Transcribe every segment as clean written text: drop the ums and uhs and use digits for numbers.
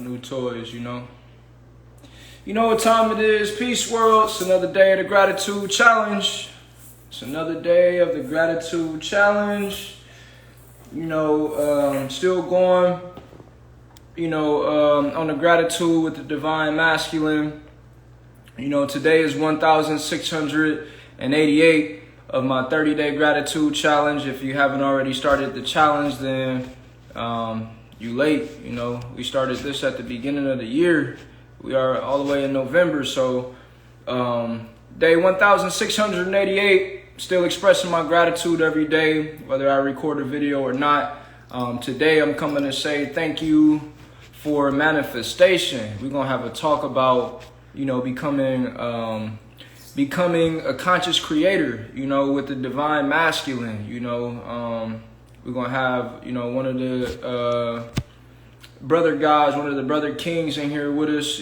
new toys, you know. You know what time it is, Peace World. It's another day of the Gratitude Challenge. It's another day of the Gratitude Challenge. You know, still going, on the gratitude with the Divine Masculine. You know, today is 1,688 of my 30-day gratitude challenge. If you haven't already started the challenge, then you late. You know, we started this at the beginning of the year. We are all the way in November, so day 1,688, still expressing my gratitude every day, whether I record a video or not. Today I'm coming to say thank you for manifestation. We're gonna have a talk about, becoming a conscious creator, with the Divine Masculine. We're gonna have, one of the brother guys, one of the brother kings in here with us,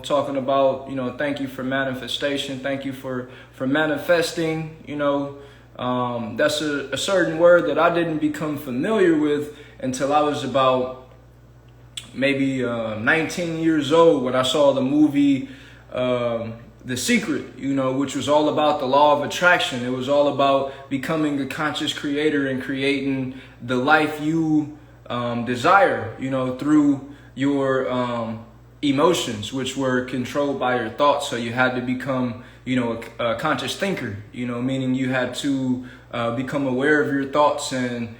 talking about, thank you for manifestation. Thank you for manifesting. That's a certain word that I didn't become familiar with until I was about maybe 19 years old when I saw the movie The Secret, which was all about the law of attraction. It was all about becoming a conscious creator and creating the life you desire, through your emotions, which were controlled by your thoughts. So you had to become, a conscious thinker, meaning you had to become aware of your thoughts and,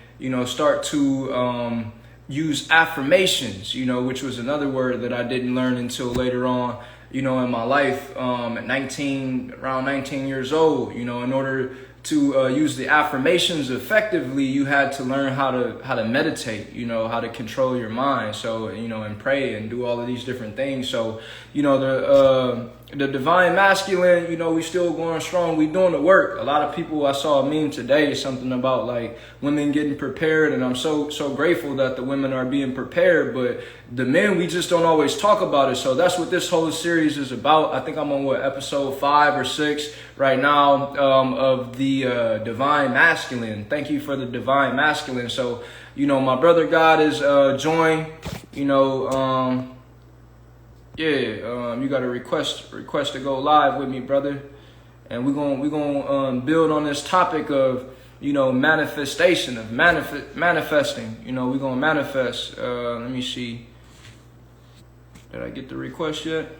start to use affirmations, which was another word that I didn't learn until later on, in my life, at around 19 years old. In order to use the affirmations effectively, you had to learn how to meditate, how to control your mind. So, and pray and do all of these different things. So, the Divine Masculine, we still going strong. We doing the work. A lot of people, I saw a meme today, something about like women getting prepared, and I'm so grateful that the women are being prepared, but the men, we just don't always talk about it. So that's what this whole series is about. I think I'm on episode 5 or 6 right now, of the Divine Masculine. Thank you for the Divine Masculine. So, my brother God is joined, you got a request to go live with me, brother, and we're gonna build on this topic of manifestation, of manifesting. We're gonna manifest. Let me see. Did I get the request yet?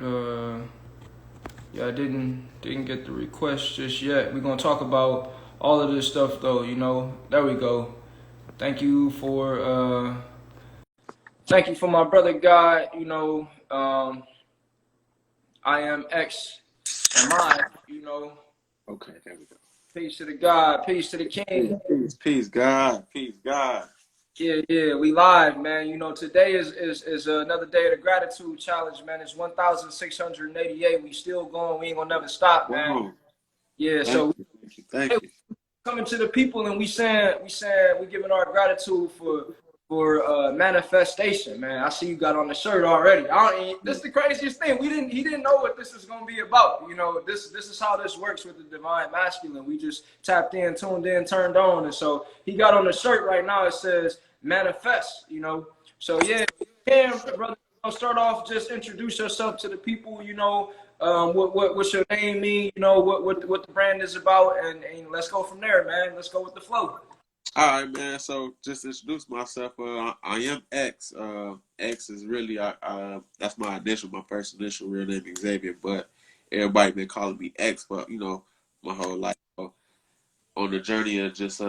Yeah, I didn't get the request just yet. We're gonna talk about all of this stuff though. There we go. Thank you for my brother God. I am X am I, Okay, there we go. Peace to the God, peace to the King. Peace, God. Peace, God. Yeah, we live, man. Today is another day of the gratitude challenge, man. It's 1,688. We still going. We ain't gonna never stop, man. Wow. Yeah, Thank you. Coming to the people and we giving our gratitude for manifestation, man. I see you got on the shirt already. This is the craziest thing. He didn't know what this is gonna be about. This is how this works with the Divine Masculine. We just tapped in, tuned in, turned on, and so he got on the shirt right now. It says manifest. So yeah, brother. Start off. Just introduce yourself to the people. What's your name mean? What the brand is about, and let's go from there, man. Let's go with the flow. All right, man. So just to introduce myself. I am X. X is really that's my first initial, real name Xavier, but everybody been calling me X for my whole life. So on the journey of just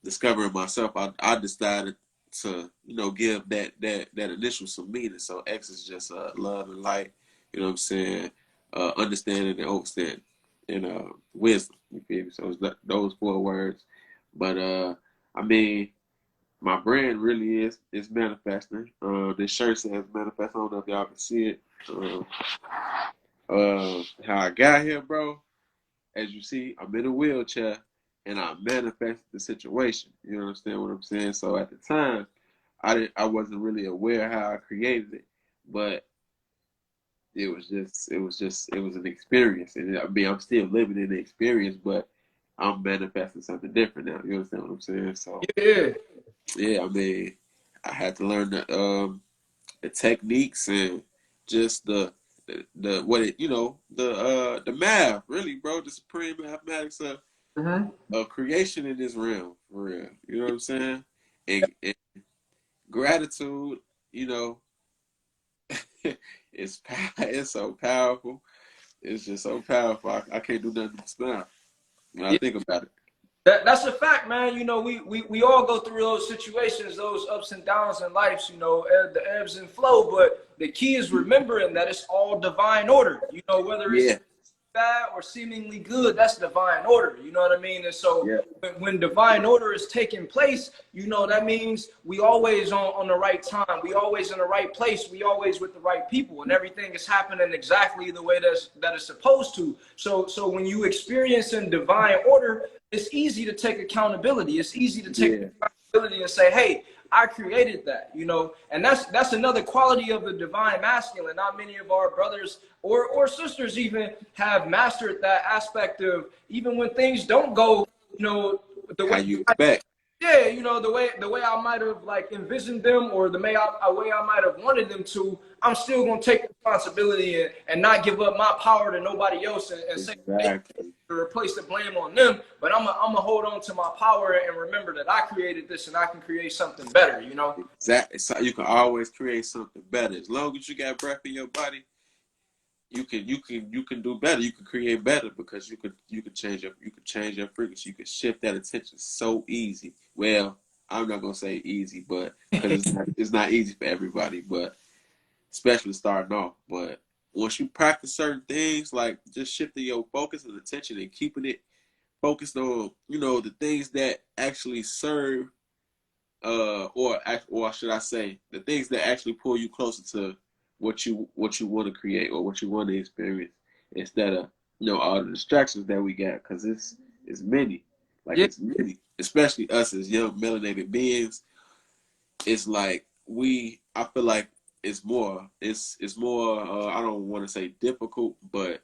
discovering myself, I decided to give that initial some meaning. So X is just love and light. You know what I'm saying? Understanding and understanding and wisdom. You feel me? So it's those 4 words. But my brand really is manifesting. This shirt says manifest. I don't know if y'all can see it. How I got here, bro. As you see, I'm in a wheelchair and I manifested the situation. You understand what I'm saying? So at the time, I wasn't really aware how I created it, but it was an experience, and I'm still living in the experience, but I'm manifesting something different now. You understand what I'm saying? So Yeah. yeah, I had to learn the techniques and just the what it the math really, bro, the supreme mathematics Hmm. of creation in this realm for real. You know what I'm saying? And gratitude, you know, it's so powerful. It's just so powerful. I can't do nothing but smile when I Yeah, think about it. that's a fact, man. You know, we all go through those situations, those ups and downs in life, you know, the ebbs and flow. But the key is remembering that it's all divine order. You know, whether it's Yeah, bad or seemingly good, that's divine order. You know what I mean? And so yeah, when divine order is taking place, you know, that means we always on the right time. We always in the right place. We always with the right people, and everything is happening exactly the way that it's supposed to. So when you experience in divine order, it's easy to take accountability. It's easy to take yeah. accountability and say, hey, I created that, you know, and that's another quality of the divine masculine. Not many of our brothers or sisters even have mastered that aspect of even when things don't go, you know, the How way you expect? yeah, you know, the way I might have like envisioned them or the way I might have wanted them to, I'm still gonna take responsibility and not give up my power to nobody else and say hey, Exactly. or place the blame on them. But I'm gonna hold on to my power and remember that I created this and I can create something better, you know? Exactly. So you can always create something better. As long as you got breath in your body, you can do better. You can create better because you can change your frequency. You can shift that attention so easy. Well, I'm not gonna say easy, but because it's not easy for everybody, but especially starting off. But once you practice certain things, like just shifting your focus and attention and keeping it focused on, the things that actually serve, or should I say, the things that actually pull you closer to what you want to create or what you want to experience, instead of all the distractions that we got, because it's many, like Yeah, it's many, especially us as young melanated beings. It's like I feel like it's more I don't want to say difficult, but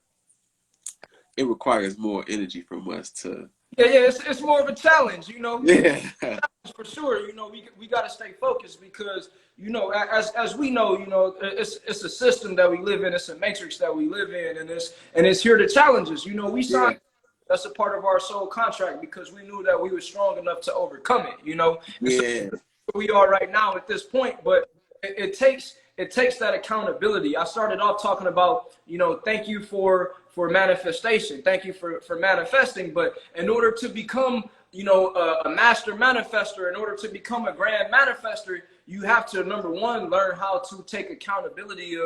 it requires more energy from us to yeah, it's more of a challenge, you know. yeah. For sure, you know, we got to stay focused because, you know, as we know, you know, it's a system that we live in, it's a matrix that we live in, and it's here to challenge us. You know, we signed Yeah, that's a part of our soul contract because we knew that we were strong enough to overcome it. You know, and so yeah, we are right now at this point, but it takes that accountability. I started off talking about, you know, thank you for manifestation, thank you for manifesting, but in order to become, you know, a master manifester, in order to become a grand manifester, you have to, number one, learn how to take accountability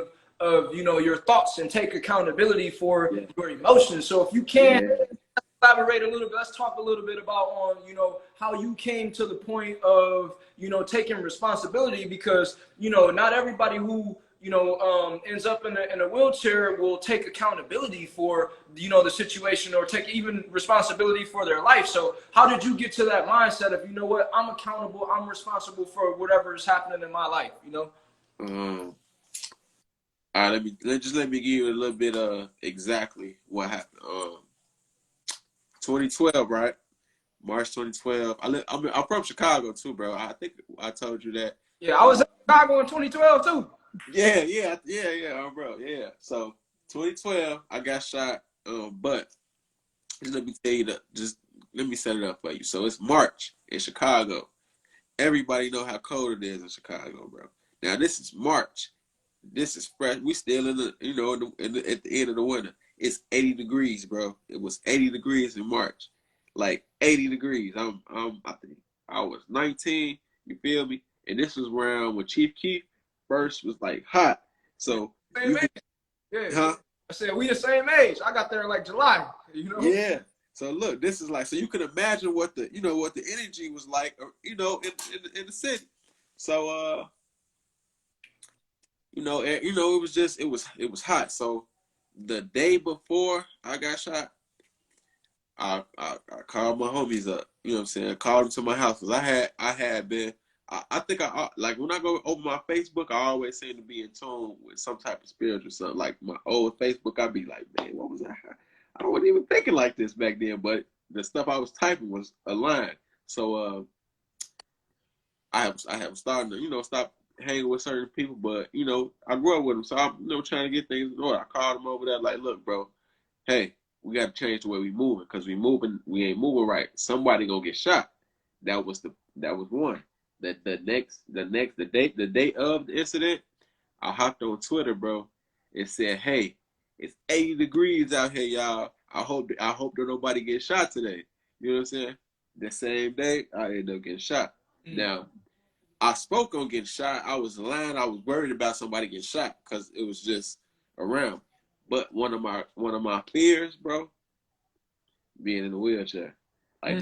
of you know, your thoughts and take accountability for yeah, your emotions. So if you can yeah. elaborate a little bit. Let's talk a little bit about on, you know, how you came to the point of, you know, taking responsibility, because, you know, not everybody who, you know, ends up in a wheelchair will take accountability for, you know, the situation or take even responsibility for their life. So how did you get to that mindset of, you know what, I'm accountable, I'm responsible for whatever is happening in my life, you know? Um, all right, let me give you a little bit of exactly what happened. 2012, right? March 2012. I'm from Chicago too, bro. I think I told you that. Yeah, I was Uh, in Chicago in 2012 too. yeah, bro. Yeah. So 2012, I got shot. But just let me tell you just let me set it up for you. So it's March in Chicago. Everybody know how cold it is in Chicago, bro. Now this is March. This is fresh. We still in the, at the end of the winter. It's 80 degrees, bro. It was 80 degrees in March, like 80 degrees. I think I was 19. You feel me? And this was around when Chief Keef first was like hot. So Same you age. can, Yeah. huh? I said we the same age. I got there in like July, you know? Yeah. So look, this is like, so you can imagine what the energy was like, in the city. So it was hot. So the day before I got shot, I called my homies up. You know what I'm saying? I called them to my house because I had been. I think like when I go open my Facebook, I always seem to be in tune with some type of spiritual something. Like my old Facebook, I'd be like, man, what was that? I wasn't even thinking like this back then, but the stuff I was typing was aligned. So I have started to, stop hanging with certain people, but I grew up with them, so I'm trying to get things in order. I called them over there like, look, bro, hey, we got to change the way we moving because we ain't moving right. Somebody gonna get shot. That was one. The day of the incident, I hopped on Twitter, bro. It said, hey, it's 80 degrees out here, y'all. I hope that nobody gets shot today. You know what I'm saying? The same day, I ended up getting shot. Now, I spoke on getting shot. I was lying. I was worried about somebody getting shot because it was just around. But one of my fears, bro, being in a wheelchair. Like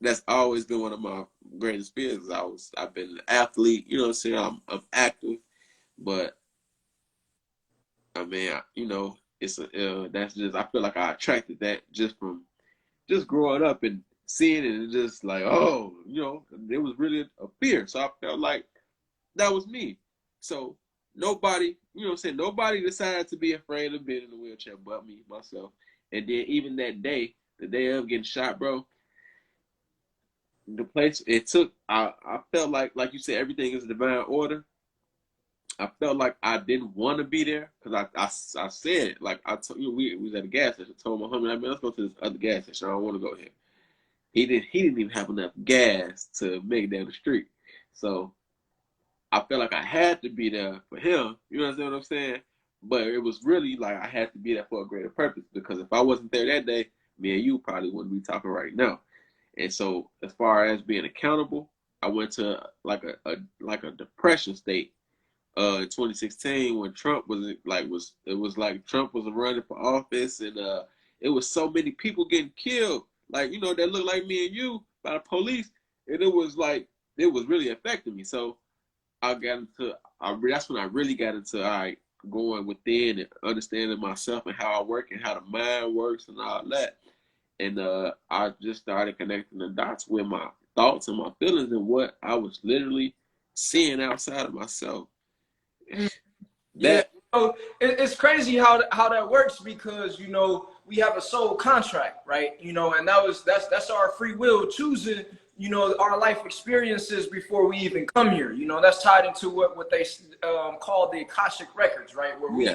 that's always been one of my greatest fears. I've been an athlete, you know what I'm saying? I'm active, but I mean, it's that's just I feel like I attracted that just from just growing up and seeing it and just like, oh, it was really a fear. So I felt like that was me. So nobody, you know what I'm saying, nobody decided to be afraid of being in a wheelchair but me, myself. And then even that day, the day of getting shot, bro, the place it took, I felt like you said, everything is divine order. I felt like I didn't want to be there because I said, like, I told you, we was at a gas station. I told my homie, let's go to this other gas station. I don't want to go here. He didn't even have enough gas to make it down the street. So I felt like I had to be there for him. You understand what I'm saying? But it was really like I had to be there for a greater purpose because if I wasn't there that day, me and you probably wouldn't be talking right now. And so as far as being accountable, I went to like a depression state in 2016 when Trump was like Trump was running for office and it was so many people getting killed, like that looked like me and you by the police, and it was really affecting me. So that's when I really got into going within and understanding myself and how I work and how the mind works and all that. And I just started connecting the dots with my thoughts and my feelings and what I was literally seeing outside of myself. Yeah, it's crazy how that works because we have a soul contract, right? And that's our free will choosing our life experiences before we even come here. That's tied into what they call the Akashic records, right? Where we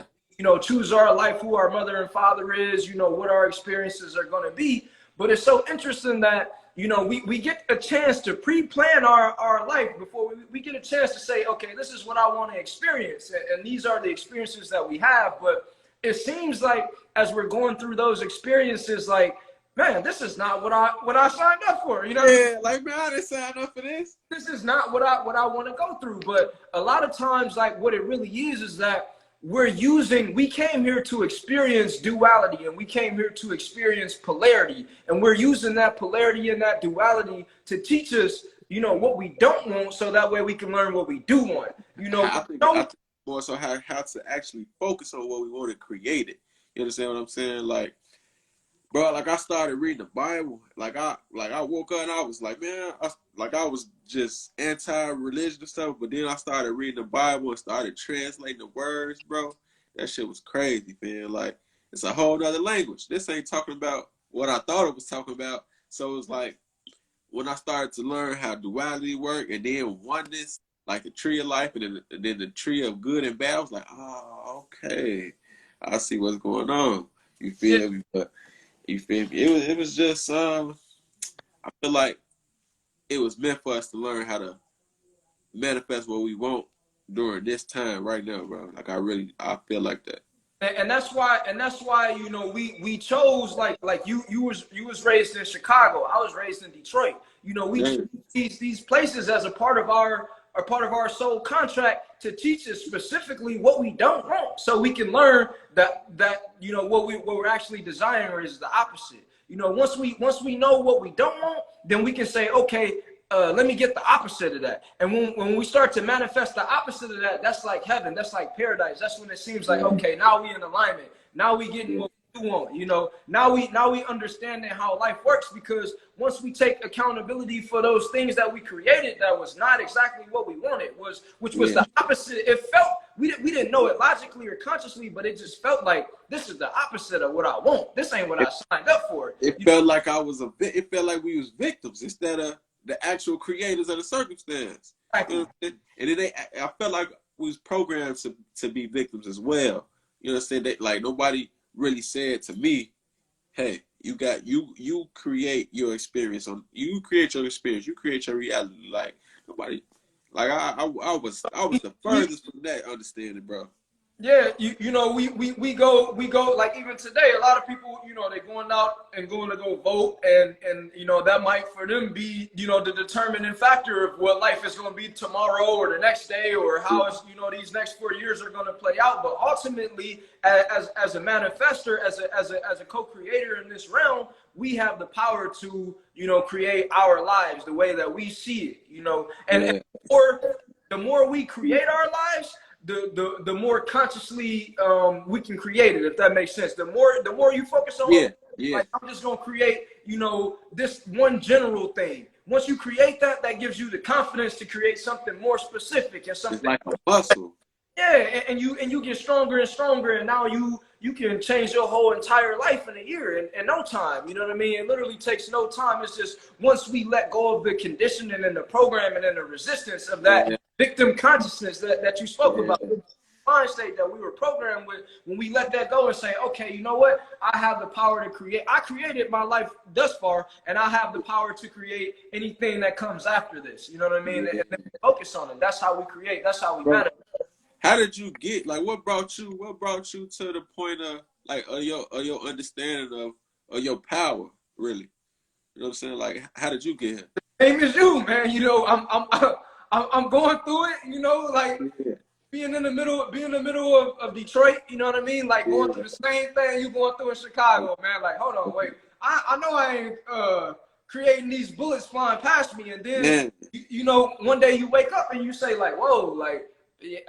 choose our life, who our mother and father is, what our experiences are going to be. But it's so interesting that we get a chance to pre-plan our life before we get a chance to say, okay, this is what I want to experience. And these are the experiences that we have. But it seems like as we're going through those experiences, like, man, this is not what I signed up for. Yeah, like, man, I didn't sign up for this. This is not what I want to go through. But a lot of times, like, what it really is that we came here to experience duality, and we came here to experience polarity, and we're using that polarity and that duality to teach us what we don't want, so that way we can learn what we do want. I think more so how to actually focus on what we want to create it. You understand what I'm saying? Like, bro, like I started reading the Bible. Like I woke up and I was like, man, I was just anti-religion and stuff. But then I started reading the Bible and started translating the words, bro. That shit was crazy, man. Like, it's a whole nother language. This ain't talking about what I thought it was talking about. So it's like when I started to learn how duality work and then oneness, like the tree of life and then the tree of good and bad, I was like, oh, okay, I see what's going on. You feel me? But you feel me? It was just I feel like it was meant for us to learn how to manifest what we want during this time right now, bro. Like I feel like that. And that's why we chose like you was raised in Chicago. I was raised in Detroit. We choose these places as a part of our soul contract to teach us specifically what we don't want, so we can learn that what we're actually desiring is the opposite. Once we know what we don't want, then we can say, okay, let me get the opposite of that. And when we start to manifest the opposite of that, that's like heaven. That's like paradise. That's when it seems like, okay, now we in alignment. Now we getting what we want. Now we understanding how life works, because once we take accountability for those things that we created that was not exactly what we wanted, which was the opposite. It felt, we didn't know it logically or consciously, but it just felt like this is the opposite of what I want. This ain't what I signed up for. It felt like it felt like we was victims instead of the actual creators of the circumstance. You know Exactly. what I'm saying? And then I felt like we was programmed to be victims as well. You know what I'm saying? That like nobody really said to me, hey, you create your experience you create your experience, you create your reality. Like nobody, like I was the We furthest from that understanding, bro. Yeah, you know, we go like even today, a lot of people, you know, they're going out and going to go vote, and you know that might for them be, you know, the determining factor of what life is going to be tomorrow or the next day or how it's, you know, these next 4 years are going to play out. But ultimately, as a manifester, as a co-creator in this realm, we have the power to, you know, create our lives the way that we see it, you know, and Yeah, or the more we create our lives, the more consciously we can create it, if that makes sense. The more you focus on, yeah, yeah. like, I'm just gonna create, you know, this one general thing. Once you create that, that gives you the confidence to create something more specific and It's something. like a muscle. Yeah, and you get stronger and stronger, and now you can change your whole entire life in a year in no time. You know what I mean? It literally takes no time. It's just once we let go of the conditioning and the programming and the resistance of that Yeah, victim consciousness that you spoke yeah, about, mind state that we were programmed with, when we let that go and say, okay, you know what? I have the power to create. I created my life thus far, and I have the power to create anything that comes after this. You know what I mean? yeah. And then focus on it. That's how we create. That's how we Bro, manifest. how did you get like what brought you to the point of like of your understanding of your power, really? You know what I'm saying? Like how did you get Same as you, man. You know, I'm going through it. You know, like here? being in the middle of Detroit. You know what I mean? Like Yeah, going through the same thing you going through in Chicago, man. Like, hold on, wait. I know I ain't creating these bullets flying past me, and then man. you know, one day you wake up and you say like, whoa, like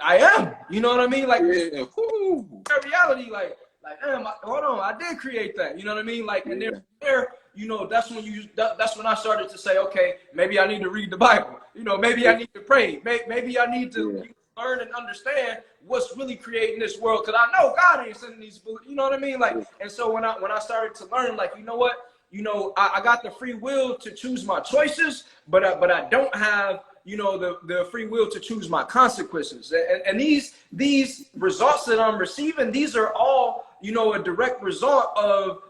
I am. You know what I mean? Like Yeah, whoo. reality, like damn, hold on, I did create that. You know what I mean? Like, and then Yeah, from there, you know, that's when I started to say, okay, maybe I need to read the Bible. You know, maybe I need to pray. Maybe I need to yeah, learn and understand what's really creating this world, because I know God ain't sending these. You know what I mean? Like, yeah, and so when I started to learn, like, you know what? You know, I got the free will to choose my choices, but I don't have, you know, the free will to choose my consequences. And these results that I'm receiving, these are all, you know, a direct result of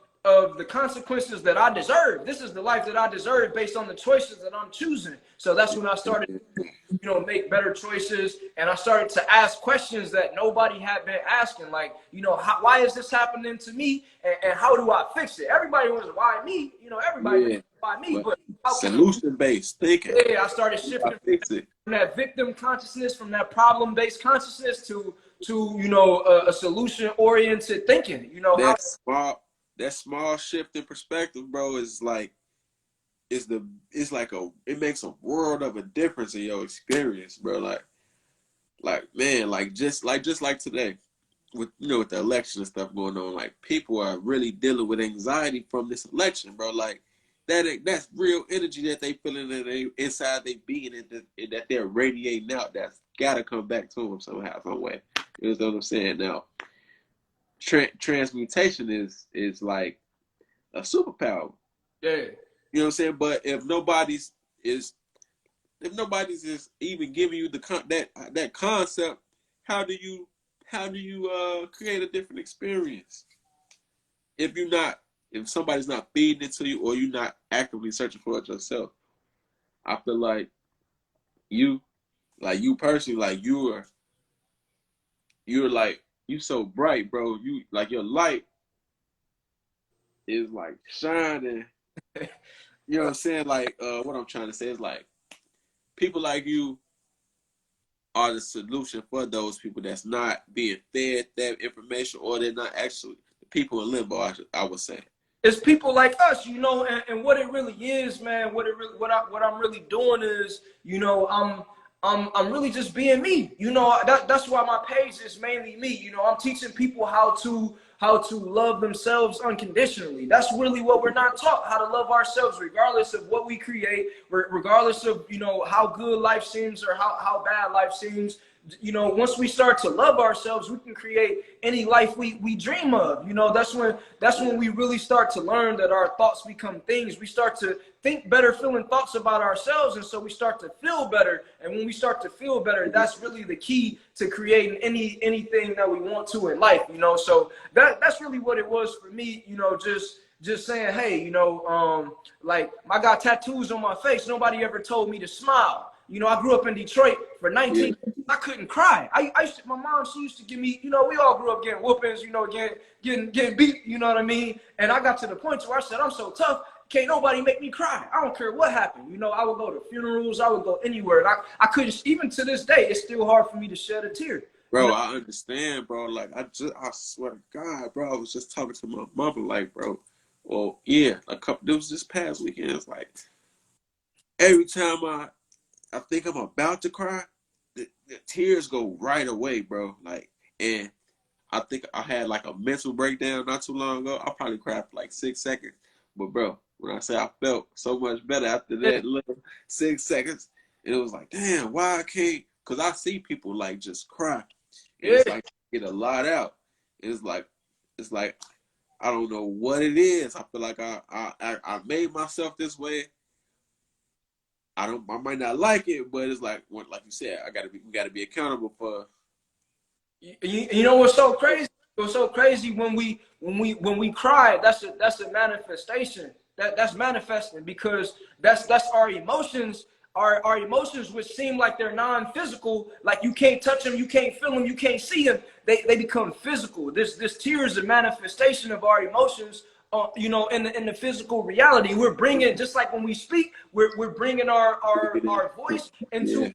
the consequences that I deserve. This is the life that I deserve based on the choices that I'm choosing. So that's when I started, you know, make better choices, and I started to ask questions that nobody had been asking, like, you know, why is this happening to me, and how do I fix it? Everybody was, why me? You know, everybody was, yeah. why me? But But how can solution based thinking. yeah, I started I shifting fix it. from that victim consciousness, from that problem-based consciousness to you know, a solution-oriented thinking. You know how. That small shift in perspective, bro, is like it makes a world of a difference in your experience, bro. Like man, like today, with with the election and stuff going on, like people are really dealing with anxiety from this election, bro. Like that's real energy that they feeling in inside they being, and that they're radiating out. That's gotta come back to them somehow, some way. You know what I'm saying? Now, transmutation is like a superpower. Yeah. You know what I'm saying? But is if nobody's is even giving you that concept, how do you create a different experience if if somebody's not feeding it to you, or you're not actively searching for it yourself? I feel like you you personally, like you're like you so bright, bro. You like your light is like shining. You know what I'm saying? Like what I'm trying to say is like people like you are the solution for those people that's not being fed that information, or they're not actually the people in limbo. I would say. It's people like us, you know, and what it really is, man. What I'm really doing is, you know, I'm really just being me. You know, that's why my page is mainly me. You know, I'm teaching people how to love themselves unconditionally. That's really what we're not taught, how to love ourselves regardless of what we create, regardless of, you know, how good life seems or how bad life seems. you know, once we start to love ourselves, we can create any life we dream of. You know, that's when we really start to learn that our thoughts become things. We start to think better feeling thoughts about ourselves, and so we start to feel better. And when we start to feel better, that's really the key to creating anything that we want to in life, you know. So that's really what it was for me, you know, just saying, hey, you know, like I got tattoos on my face. Nobody ever told me to smile. You know, I grew up in Detroit for 19 years. I couldn't cry. My mom, she used to give me, you know, we all grew up getting whoopings, you know, getting beat, you know what I mean? And I got to the point where I said, I'm so tough, can't nobody make me cry. I don't care what happened. You know, I would go to funerals, I would go anywhere. And I couldn't, even to this day, it's still hard for me to shed a tear. Bro, you know? I understand, bro. Like, I swear to God, bro, I was just talking to my mother, like, bro, well, yeah, it was this past weekend. It's like, every time I think I'm about to cry, the tears go right away, bro. Like, and I think I had like a mental breakdown not too long ago. I probably cried for like 6 seconds. But bro, when I say I felt so much better after that little 6 seconds, it was like, damn, why I can't? Because I see people like just cry. And it's like get a lot out. It's like I don't know what it is. I feel like I made myself this way. I might not like it, but it's like you said, we gotta be accountable for. You know what's so crazy? What's so crazy when we cry? That's a manifestation. That's manifesting, because that's our emotions. Our emotions, which seem like they're non-physical, like you can't touch them, you can't feel them, you can't see them, they become physical. This tear is a manifestation of our emotions. You know, in the physical reality, we're bringing, just like when we speak, we're bringing our voice into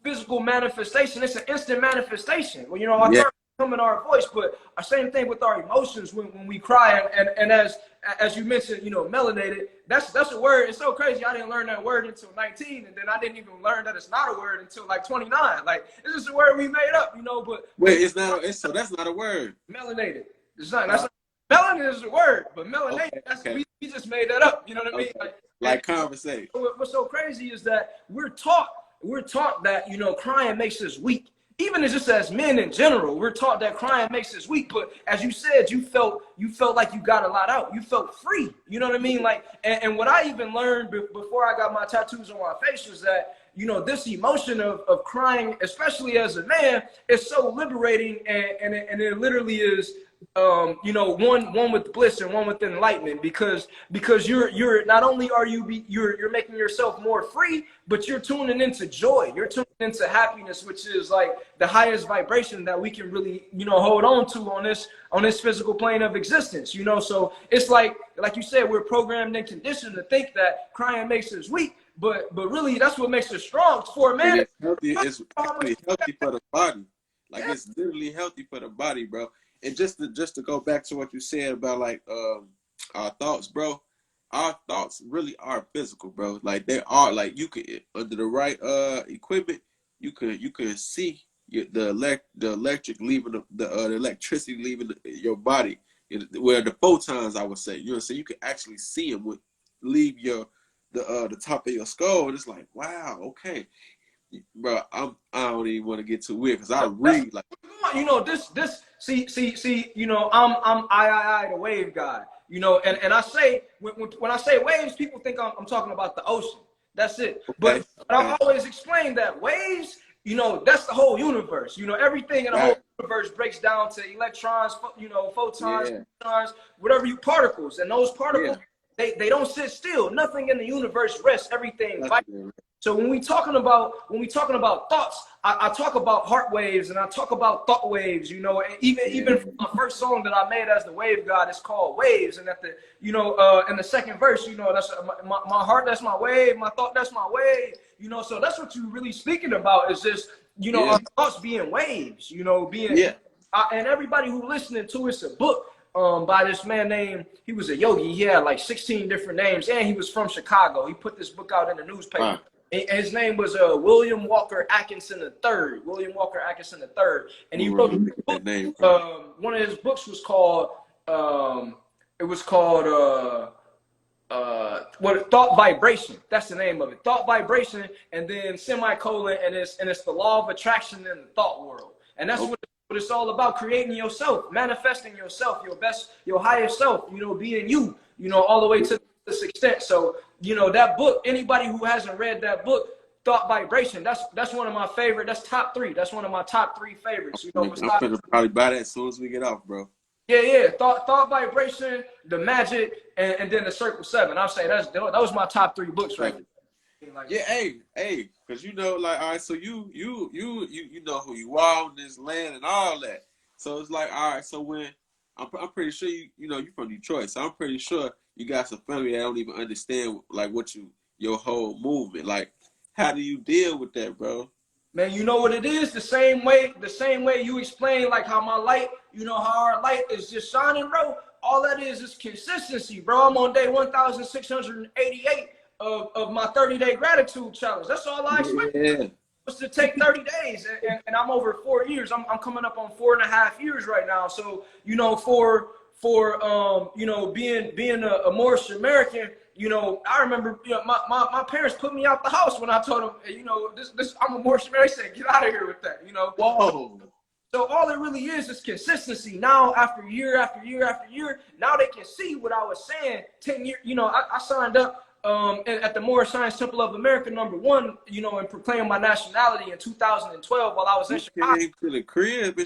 physical manifestation. It's an instant manifestation. Well, you know, our thoughts come in our voice, but our same thing with our emotions when we cry. And as you mentioned, you know, melanated, that's a word. It's so crazy. I didn't learn that word until 19, and then I didn't even learn that it's not a word until like 29. Like, it's just a word we made up, you know. But wait, it's not. So that's not a word. Melanated. It's not. That's not, melanin is a word, but melanated. We just made that up. You know what I mean? Like conversation. What's so crazy is that we're taught that, you know, crying makes us weak. Even just as men in general, we're taught that crying makes us weak. But as you said, you felt like you got a lot out. You felt free. You know what I mean? Like, and what I even learned before I got my tattoos on my face was that, you know, this emotion of crying, especially as a man, is so liberating, and it literally is, you know, one with bliss and one with enlightenment, because you're not only are you're making yourself more free, but you're tuning into joy, you're tuning into happiness, which is like the highest vibration that we can really, you know, hold on to on this physical plane of existence, you know. So it's like you said, we're programmed and conditioned to think that crying makes us weak, but really that's what makes us strong. For a man, it's healthy. It's actually healthy for the body. Like, it's literally healthy for the body, bro. And just to go back to what you said about like our thoughts, bro. Our thoughts really are physical, bro. Like, they are, like, you could, under the right equipment, you can see the electric leaving the electricity leaving your body, where the photons, I would say, you know, so you can actually see them leave the top of your skull, and it's like, wow, okay. Bro, I don't even want to get too weird, because I read like, you know, see, you know, I'm I the wave guy, you know, and I say, when I say waves, people think I'm talking about the ocean. That's it. But I always explain that waves, you know, that's the whole universe. You know, everything in the whole universe breaks down to electrons, you know, photons, photons, whatever particles, and those particles, they don't sit still. Nothing in the universe rests. Everything vibrates. So when we talking about thoughts, I talk about heart waves, and I talk about thought waves, you know. And even from the first song that I made as the Wave God, it's called Waves. And at the, you know, in the second verse, you know, that's my heart, that's my wave, my thought, that's my wave, you know. So that's what you're really speaking about, is just, you know, our thoughts being waves, you know, being and everybody who listening to it's a book by this man named, he was a yogi. He had like 16 different names, and he was from Chicago. He put this book out in the newspaper. And his name was William Walker Atkinson III. William Walker Atkinson III, and he wrote a book. One of his books was called what thought vibration. That's the name of it. Thought vibration, and then semicolon, and it's the law of attraction in the thought world. And that's what it's all about: creating yourself, manifesting yourself, your best, your highest self. You know, being you. You know, all the way to this extent. So, you know, that book. Anybody who hasn't read that book, Thought Vibration, that's one of my favorite. That's top 3. That's one of my top 3 favorites. You know, I'm gonna probably buy that as soon as we get off, bro. Yeah. Thought Vibration, The Magic, and then The Circle 7. I'll say those my top 3 books right there. Like, yeah, hey, because you know, like, all right, so you know who you are on this land and all that. So it's like, all right, so when I'm pretty sure you know you're from Detroit, so I'm pretty sure you got some family that don't even understand like your whole movement. Like, how do you deal with that, bro? Man, you know what it is? The same way you explain, like how my light, you know, how our light is just shining, bro. All that is consistency, bro. I'm on day 1,688 of my 30-day gratitude challenge. That's all I expect. Yeah. Was to take 30 days, and I'm over 4 years. I'm coming up on 4.5 years right now. So, you know, for you know, being a Moorish American, you know, I remember, you know, my parents put me out the house when I told them, hey, you know, this I'm a Moorish American. They said, get out of here with that, you know. Whoa. So all it really is consistency. Now, after year after year after year, now they can see what I was saying 10 years. You know, I signed up at the Moorish Science Temple of America #1, you know, and proclaimed my nationality in 2012 while I was in Chicago. Came to the crib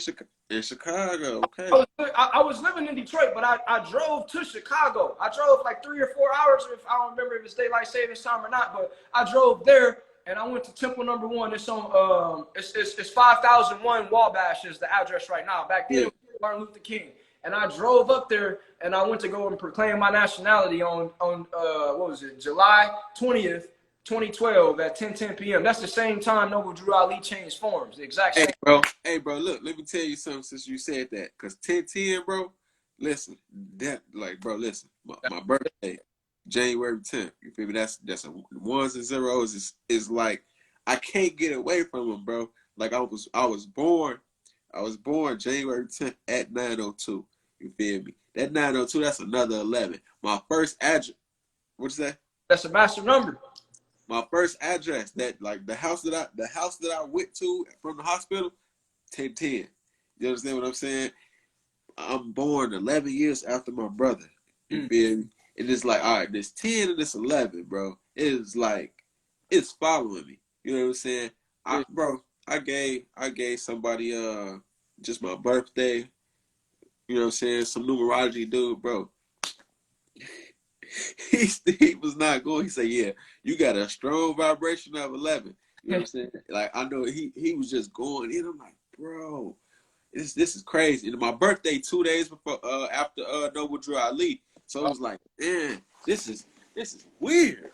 in Chicago. Okay. I was living in Detroit, but I drove to Chicago. I drove like 3 or 4 hours. If I don't remember if it's daylight savings time or not, but I drove there and I went to Temple #1. It's on it's 5001 Wabash is the address right now. Back then, it was Martin Luther King. And I drove up there and I went to go and proclaim my nationality on what was it, July 20th, 2012 at 10:10 p.m. That's the same time Noble Drew Ali changed forms. The exact same. Hey, bro, look, let me tell you something since you said that. Because 10:10, bro, listen, my birthday, January 10th. You feel me? That's a ones and zeros is like, I can't get away from them, bro. Like I was born January 10th at 9:02. You feel me? That 9:02, that's another 11. My first address, what's that? That's a master number. My first address, that like the house that I went to from the hospital, 10:10. You understand what I'm saying? I'm born 11 years after my brother. You feel me? And it's like, all right, this 10 and this 11, bro. It's like, it's following me. You know what I'm saying? I gave somebody just my birthday. You know what I'm saying? Some numerology dude, bro. He was not going. He said, yeah, you got a strong vibration of 11. You know what I'm saying? Like, I know he was just going in. I'm like, bro, this is crazy. And my birthday 2 days before after Noble Drew Ali. So it was like, man, this is weird.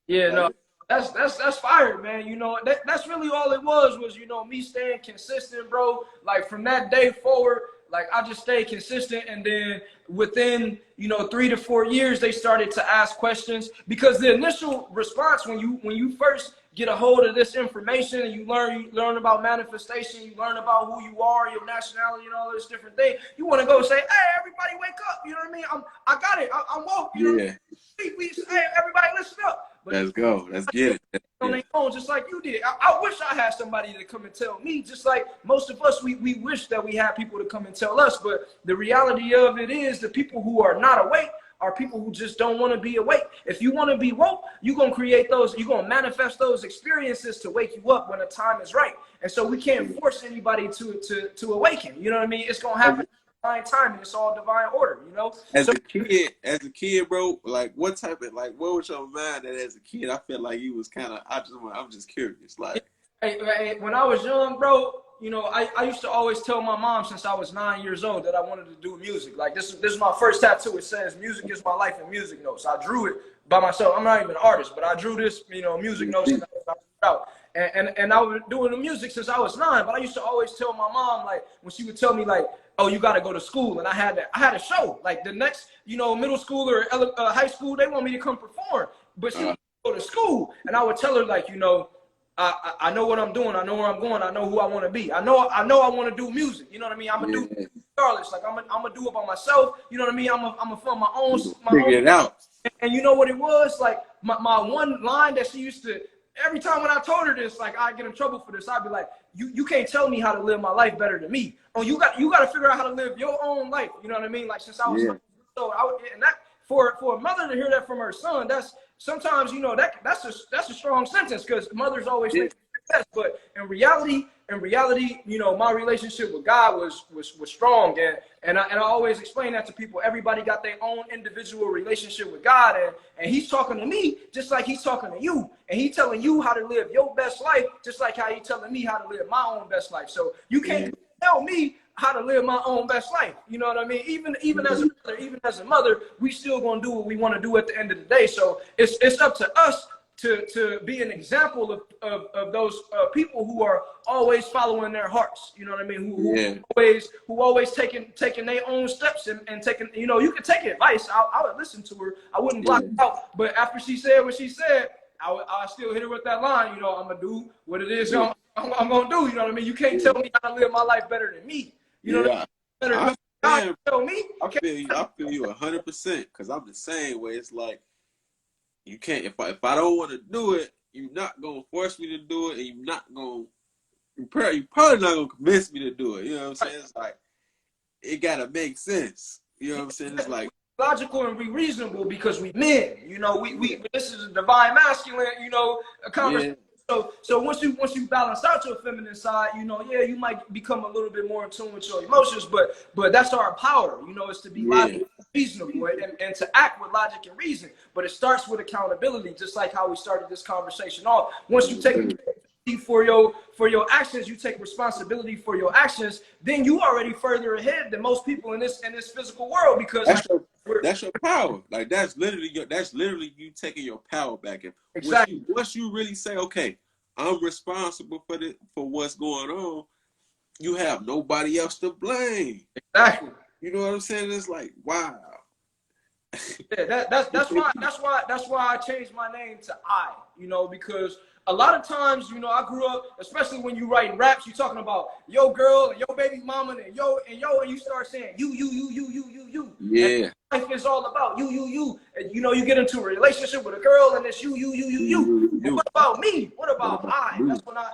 Yeah, no. That's fire, man. You know, that's really all it was, you know, me staying consistent, bro. Like from that day forward, like I just stayed consistent, and then within, you know, 3 to 4 years, they started to ask questions, because the initial response when you first get a hold of this information and you learn about manifestation, you learn about who you are, your nationality, and all this different thing, you want to go say, hey, everybody wake up. You know what I mean? I got it. I'm woke. You know what I mean? Hey, everybody listen up. But let's go. Let's get it. On their own, just like you did. I wish I had somebody to come and tell me, just like most of us, we wish that we had people to come and tell us. But the reality of it is the people who are not awake are people who just don't want to be awake. If you want to be woke, you're going to create those, you're going to manifest those experiences to wake you up when the time is right. And so we can't force anybody to awaken. You know what I mean? It's going to happen. Time, and it's all divine order, you know. As a kid, bro, like what was your mind that as a kid? I felt like you was kind of. I'm just curious, like. Hey, when I was young, bro, you know, I used to always tell my mom since I was 9 years old that I wanted to do music. Like this is my first tattoo. It says "Music is my life" in music notes. I drew it by myself. I'm not even an artist, but I drew this, you know, music notes. And I was doing the music since I was 9. But I used to always tell my mom, like, when she would tell me, like, oh, you got to go to school. And I had a show. Like, the next, you know, middle school or high school, they want me to come perform. But she would go to school. And I would tell her, like, you know, I know what I'm doing. I know where I'm going. I know who I want to be. I know I want to do music. You know what I mean? I'm going to do regardless. Like I'm gonna do it by myself. You know what I mean? I'm gonna fund my own. Figure it out. And you know what it was? Like my one line that she used to, every time when I told her this, like I get in trouble for this, I'd be like, you can't tell me how to live my life better than me. Oh, you got to figure out how to live your own life. You know what I mean? Like since I was so and that for a mother to hear that from her son, that's sometimes, you know, that's a strong sentence, because mothers always think success, but in reality, you know, my relationship with God was strong, and I always explain that to people. Everybody got their own individual relationship with God, and He's talking to me just like He's talking to you, and He's telling you how to live your best life just like how He's telling me how to live my own best life. So you can't tell me how to live my own best life. You know what I mean? Even as a mother, we still gonna do what we want to do at the end of the day. So it's up to us to be an example of those people who are always following their hearts. You know what I mean? Who always taking their own steps and taking, you know, you can take advice. I would listen to her. I wouldn't block it out. But after she said what she said, I still hit her with that line. You know, I'm gonna do what it is I'm gonna do. You know what I mean? You can't tell me how to live my life better than me. You know what I mean? God tell me. I feel you 100%, because I'm the same way. It's like, you can't, if I don't want to do it, you're not gonna force me to do it, and you're probably not gonna convince me to do it. You know what I'm saying? It's like, it gotta make sense. You know what I'm saying? It's like logical and be reasonable, because we men. You know, we this is a divine masculine, you know, a conversation. So once you balance out your feminine side, you know, you might become a little bit more in tune with your emotions, but that's our power, you know, is to be logical and reasonable, and to act with logic and reason. But it starts with accountability, just like how we started this conversation off. Once you take accountability for your actions, you take responsibility for your actions, then you already further ahead than most people in this physical world, because that's your power. Like that's literally you taking your power back. And exactly. Once you really say, okay, I'm responsible for what's going on, you have nobody else to blame. Exactly. You know what I'm saying? It's like, wow. Yeah, that's why I changed my name to I. You know, because a lot of times, you know, I grew up, especially when you writing raps, you talking about yo girl and yo baby mama and you start saying you. Yeah. And life is all about you. And, you know, you get into a relationship with a girl and it's you. And what about me? What about I?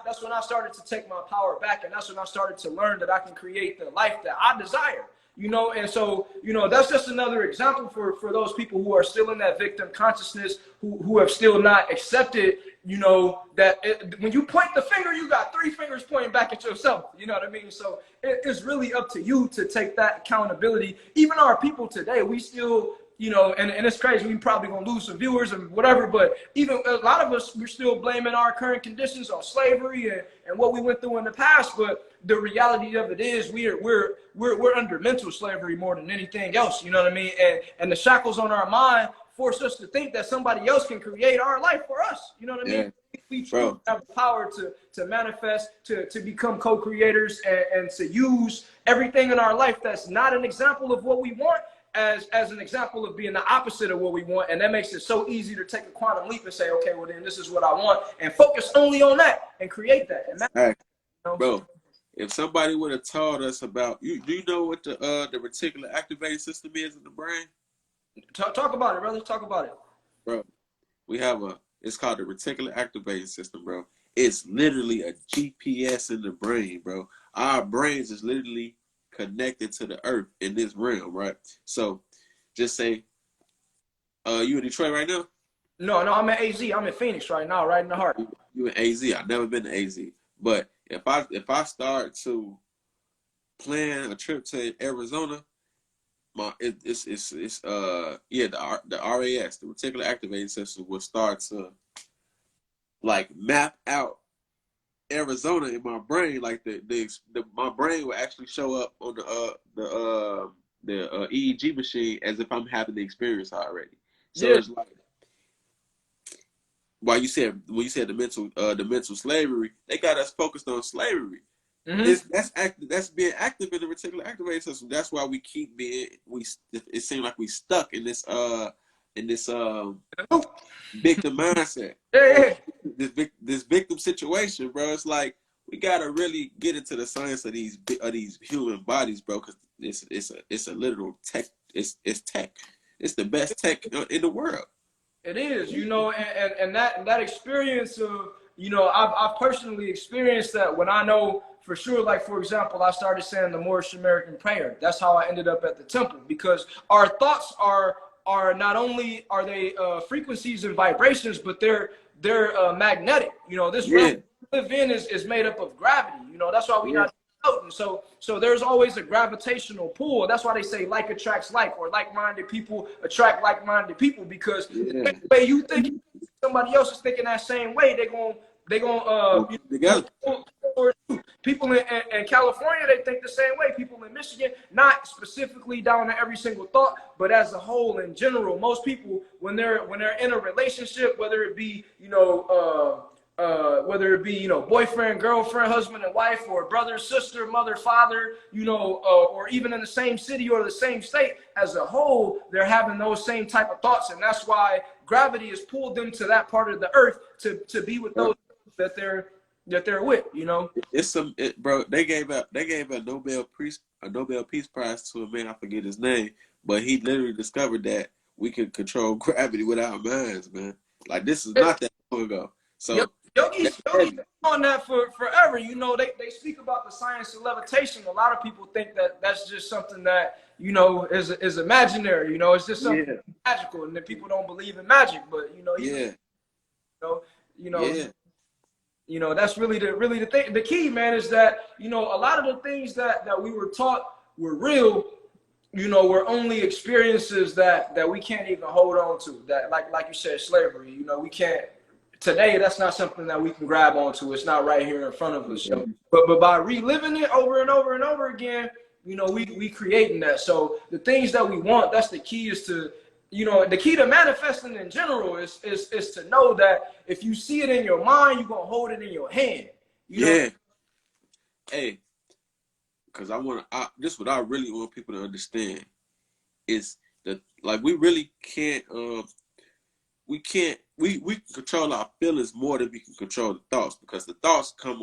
That's when I started to take my power back, and that's when I started to learn that I can create the life that I desire. You know, and so, you know, that's just another example for those people who are still in that victim consciousness, who have still not accepted, you know, that when you point the finger, you got 3 fingers pointing back at yourself. You know what I mean? So it's really up to you to take that accountability. Even our people today, we still, you know, and it's crazy, we probably gonna lose some viewers and whatever, but even a lot of us, we're still blaming our current conditions on slavery and what we went through in the past. But the reality of it is we're under mental slavery more than anything else. You know what I mean? And the shackles on our mind force us to think that somebody else can create our life for us. You know what I mean? We truly have the power to manifest, to become co-creators, and to use everything in our life that's not an example of what we want as an example of being the opposite of what we want. And that makes it so easy to take a quantum leap and say, okay, well then this is what I want, and focus only on that and create that. And you know? Bro, if somebody would have taught us about, do you know what the reticular activating system is in the brain? Talk about it, brother. Talk about it. Bro, it's called the reticular activating system, bro. It's literally a GPS in the brain, bro. Our brains is literally connected to the earth in this realm, right? So just say, you in Detroit right now? No, I'm in AZ. I'm in Phoenix right now, right in the heart. You in AZ. I've never been to AZ. But if I start to plan a trip to Arizona, the RAS, the reticular activating system, will start to like map out Arizona in my brain. Like my brain will actually show up on the EEG machine as if I'm having the experience already. So it's like, when you said the mental slavery, they got us focused on slavery. Mm-hmm. That's being active in the reticular activating system. That's why we keep it seems like we stuck in this victim mindset. Yeah. This victim situation, bro. It's like we gotta really get into the science of these human bodies, bro. Because it's a literal tech. It's tech. It's the best tech in the world. It is, you know, and that experience of, you know, I've personally experienced that when I know for sure, like for example, I started saying the Moorish American prayer. That's how I ended up at the temple, because our thoughts are not only are they frequencies and vibrations, but they're magnetic. You know, this realm we live in is made up of gravity. You know, that's why we not floating. So there's always a gravitational pull. That's why they say like attracts like, or like-minded people attract like-minded people, because the way you think, somebody else is thinking that same way. They're gonna together. People in California, they think the same way. People in Michigan, not specifically down to every single thought, but as a whole in general. Most people, when they're in a relationship, whether it be boyfriend, girlfriend, husband and wife, or brother, sister, mother, father, you know, or even in the same city or the same state, as a whole, they're having those same type of thoughts, and that's why gravity has pulled them to that part of the earth to be with those that they're with, you know. Bro. They gave a Nobel Peace Prize to a man, I forget his name, but he literally discovered that we can control gravity with our minds, man. Like, this is not that long ago. So Yogi's on that for forever. You know, they speak about the science of levitation. A lot of people think that that's just something that, you know, is imaginary. You know, it's just something magical, and that people don't believe in magic. But you know, you know, that's really the thing. The key, man, is that, you know, a lot of the things that we were taught were real. You know, were only experiences that we can't even hold on to. That, like you said, slavery. You know, we can't. Today, that's not something that we can grab onto. It's not right here in front of us. But by reliving it over and over and over again, you know, we creating that. So the things that we want, that's the key, is to, you know, the key to manifesting in general is to know that if you see it in your mind, you're gonna hold it in your hand. You know? Hey, because this is what I really want people to understand, is that, like, we really can't we can control our feelings more than we can control the thoughts, because the thoughts come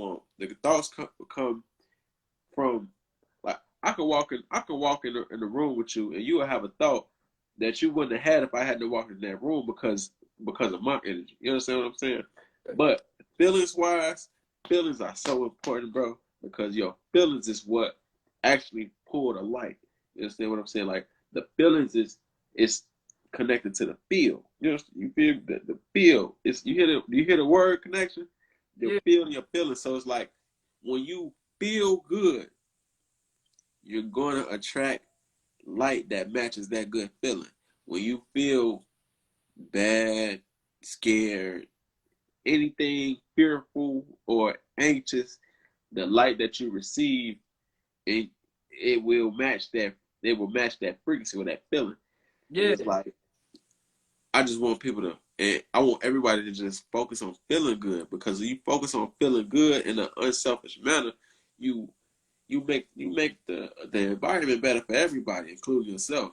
from, like, I can walk in the room with you, and you will have a thought that you wouldn't have had if I hadn't walked in that room because of my energy. You understand what I'm saying? But feelings are so important, bro, because your feelings is what actually pull the light. You understand what I'm saying? Like, the feelings is connected to the feel. You feel the feel. Do you hear the word connection? Your feel and your feeling. So it's like, when you feel good, you're gonna attract light that matches that good feeling. When you feel bad, scared, anything fearful or anxious, the light that you receive, it will match that. It will match that frequency or that feeling. It's like, I just want people to, and I want everybody to just focus on feeling good, because if you focus on feeling good in an unselfish manner, you make the environment better for everybody, including yourself.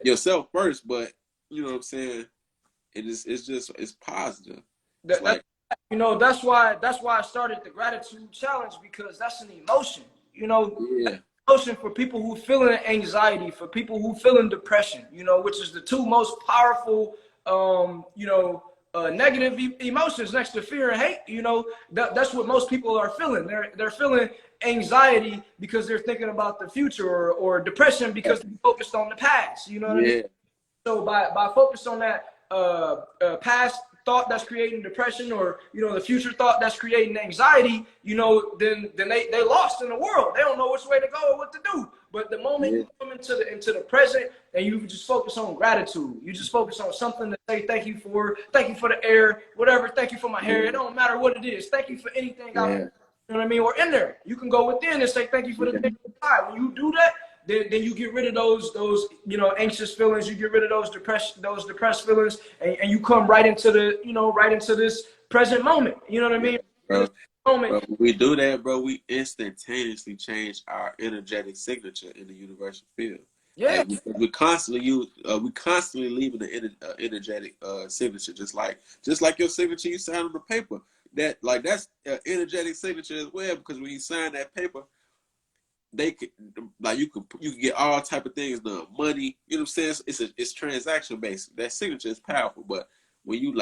Yourself first, but you know what I'm saying? It's positive. You know, that's why I started the gratitude challenge, because that's an emotion. You know, emotion for people who feeling anxiety, for people who feeling depression. You know, which is the two most powerful, negative emotions next to fear and hate. You know, that's what most people are feeling. They're feeling anxiety because they're thinking about the future, or depression because they're focused on the past. You know what I mean? So by focus on that past thought that's creating depression, or, you know, the future thought that's creating anxiety, you know, then they lost in the world. They don't know which way to go or what to do. But the moment you come into the present, and you just focus on gratitude, you just focus on something to say thank you for the air, whatever, thank you for my hair. It don't matter what it is. Thank you for anything out there. You know what I mean? Or in there, you can go within and say thank you for the thing inside. When you do that, then you get rid of those you know, anxious feelings. You get rid of those depressed feelings, and you come right into this present moment. You know what I mean? Bro, when we do that, bro, we instantaneously change our energetic signature in the universal field. Like, we constantly leaving the energetic signature, just like your signature you sign on the paper. that's an energetic signature as well, because when you sign that paper, they could, like, you can get all type of things done, money, you know what I'm saying? It's transaction based. That signature is powerful, but when you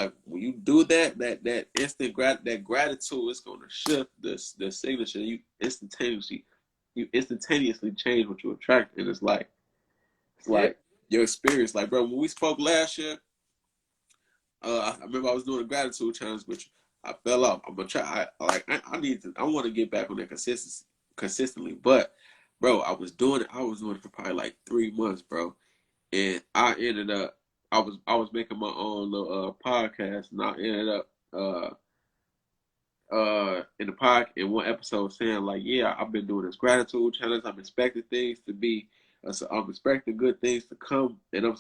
do that instant that gratitude, it's gonna shift the signature. You instantaneously change what you attract, and it's like Yeah. your experience. Like, bro, when we spoke last year, I remember I was doing a gratitude challenge, which I fell off. I'm gonna try. I want to get back on that consistently. But, bro, I was doing it. I was doing it for probably like 3 months, bro. And I ended up. I was making my own little podcast, and I ended up in the pod in one episode saying, like, yeah, I've been doing this gratitude challenge. I'm expecting things to be. So I'm expecting good things to come, and I'm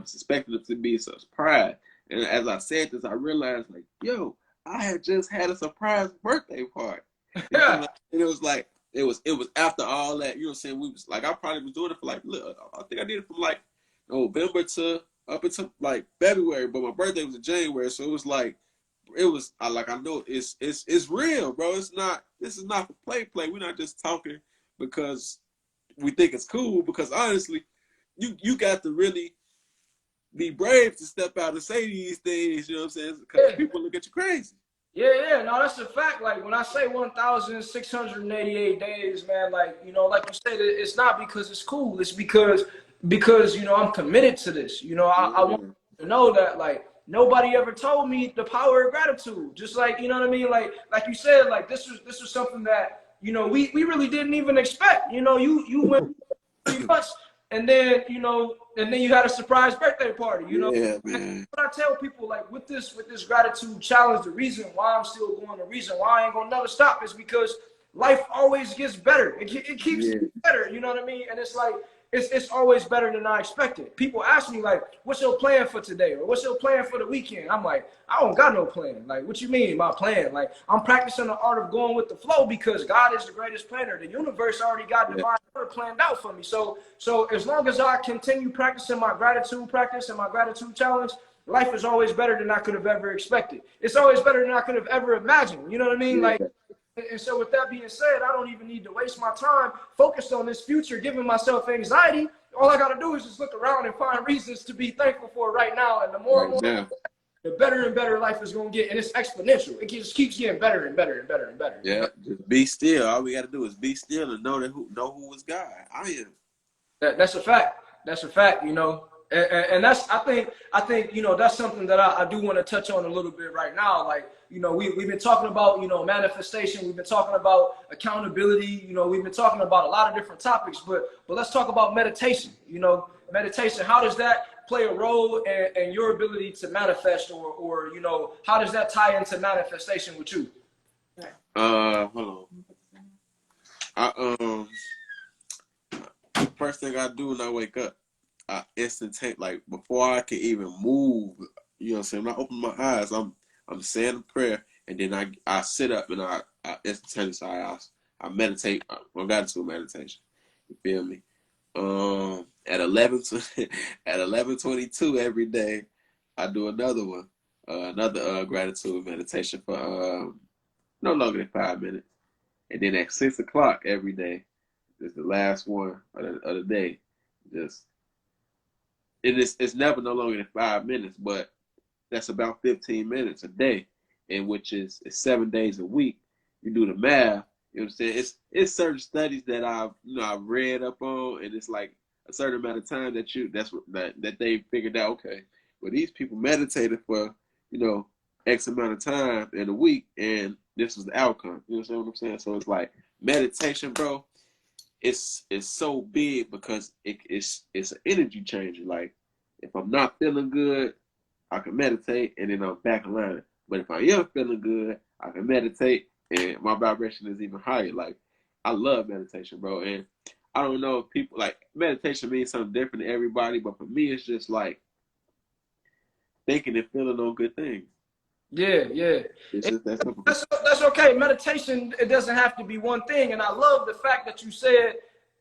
suspecting it to be a surprise. And as I said this, I realized, like, yo, I had just had a surprise birthday party. And it was like, it was after all that, you know what I'm saying? We was like, I probably was doing it for like, look, I think I did it from like November to up until like February, but my birthday was in January, so it was like, I know it's real, bro. This is not for play. We're not just talking because we think it's cool, because honestly, you got to really be brave to step out and say these things, you know what I'm saying? Because people look at you crazy. Yeah, no, that's a fact. Like, when I say 1,688 days, man, like, you know, like you said, it's not because it's cool. It's because you know, I'm committed to this. You know, I want to know that, like, nobody ever told me the power of gratitude. Just like, you know what I mean? Like you said, like, this was something that, you know, we really didn't even expect. You know, you went 3 months, and then, you know, you had a surprise birthday party, you know. Yeah, man. But I tell people, like, with this gratitude challenge, the reason why I'm still going, the reason why I ain't gonna never stop, is because life always gets better. It keeps getting better, you know what I mean? And it's like, it's always better than I expected. People ask me, like, what's your plan for today? Or what's your plan for the weekend? I'm like, I don't got no plan. Like, what you mean, my plan? Like, I'm practicing the art of going with the flow, because God is the greatest planner. The universe already got divine order planned out for me. So as long as I continue practicing my gratitude practice and my gratitude challenge, life is always better than I could have ever expected. It's always better than I could have ever imagined. You know what I mean? Like, and so with that being said, I don't even need to waste my time focused on this future, giving myself anxiety. All I got to do is just look around and find reasons to be thankful for right now. And the more and more, the better and better life is going to get. And it's exponential. It just keeps getting better and better and better and better. Yeah, just be still. All we got to do is be still and know who is God. I am. That's a fact. That's a fact, you know. And that's, I think, you know, that's something that I do want to touch on a little bit right now. Like, you know, we've been talking about, you know, manifestation. We've been talking about accountability. You know, we've been talking about a lot of different topics, but let's talk about meditation. You know, meditation, how does that play a role in your ability to manifest, or, you know, how does that tie into manifestation with you? Hold on. First thing I do when I wake up, I instantaneously, like, before I can even move, you know what I'm saying? When I open my eyes, I'm saying a prayer, and then I sit up and I instantaneously I meditate. I got into a meditation. You feel me? At 11:22 every day, I do another one, another gratitude meditation for no longer than 5 minutes, and then at 6 o'clock every day, is the last one of the day. It's never no longer than 5 minutes, but that's about 15 minutes a day, and which is 7 days a week. You do the math, you know what I'm saying? It's certain studies that I've read up on, and it's like a certain amount of time that they figured out, okay, well, these people meditated for, you know, X amount of time in a week, and this was the outcome. You know what I'm saying? So it's like meditation, bro. It's so big because it's an energy changer. Like, if I'm not feeling good, I can meditate and then I'm back in line. But if I am feeling good, I can meditate and my vibration is even higher. Like, I love meditation, bro. And I don't know if people, like, meditation means something different to everybody, but for me, it's just like thinking and feeling on good things. Yeah. It's just that simple. That's okay. Meditation, it doesn't have to be one thing. And I love the fact that you said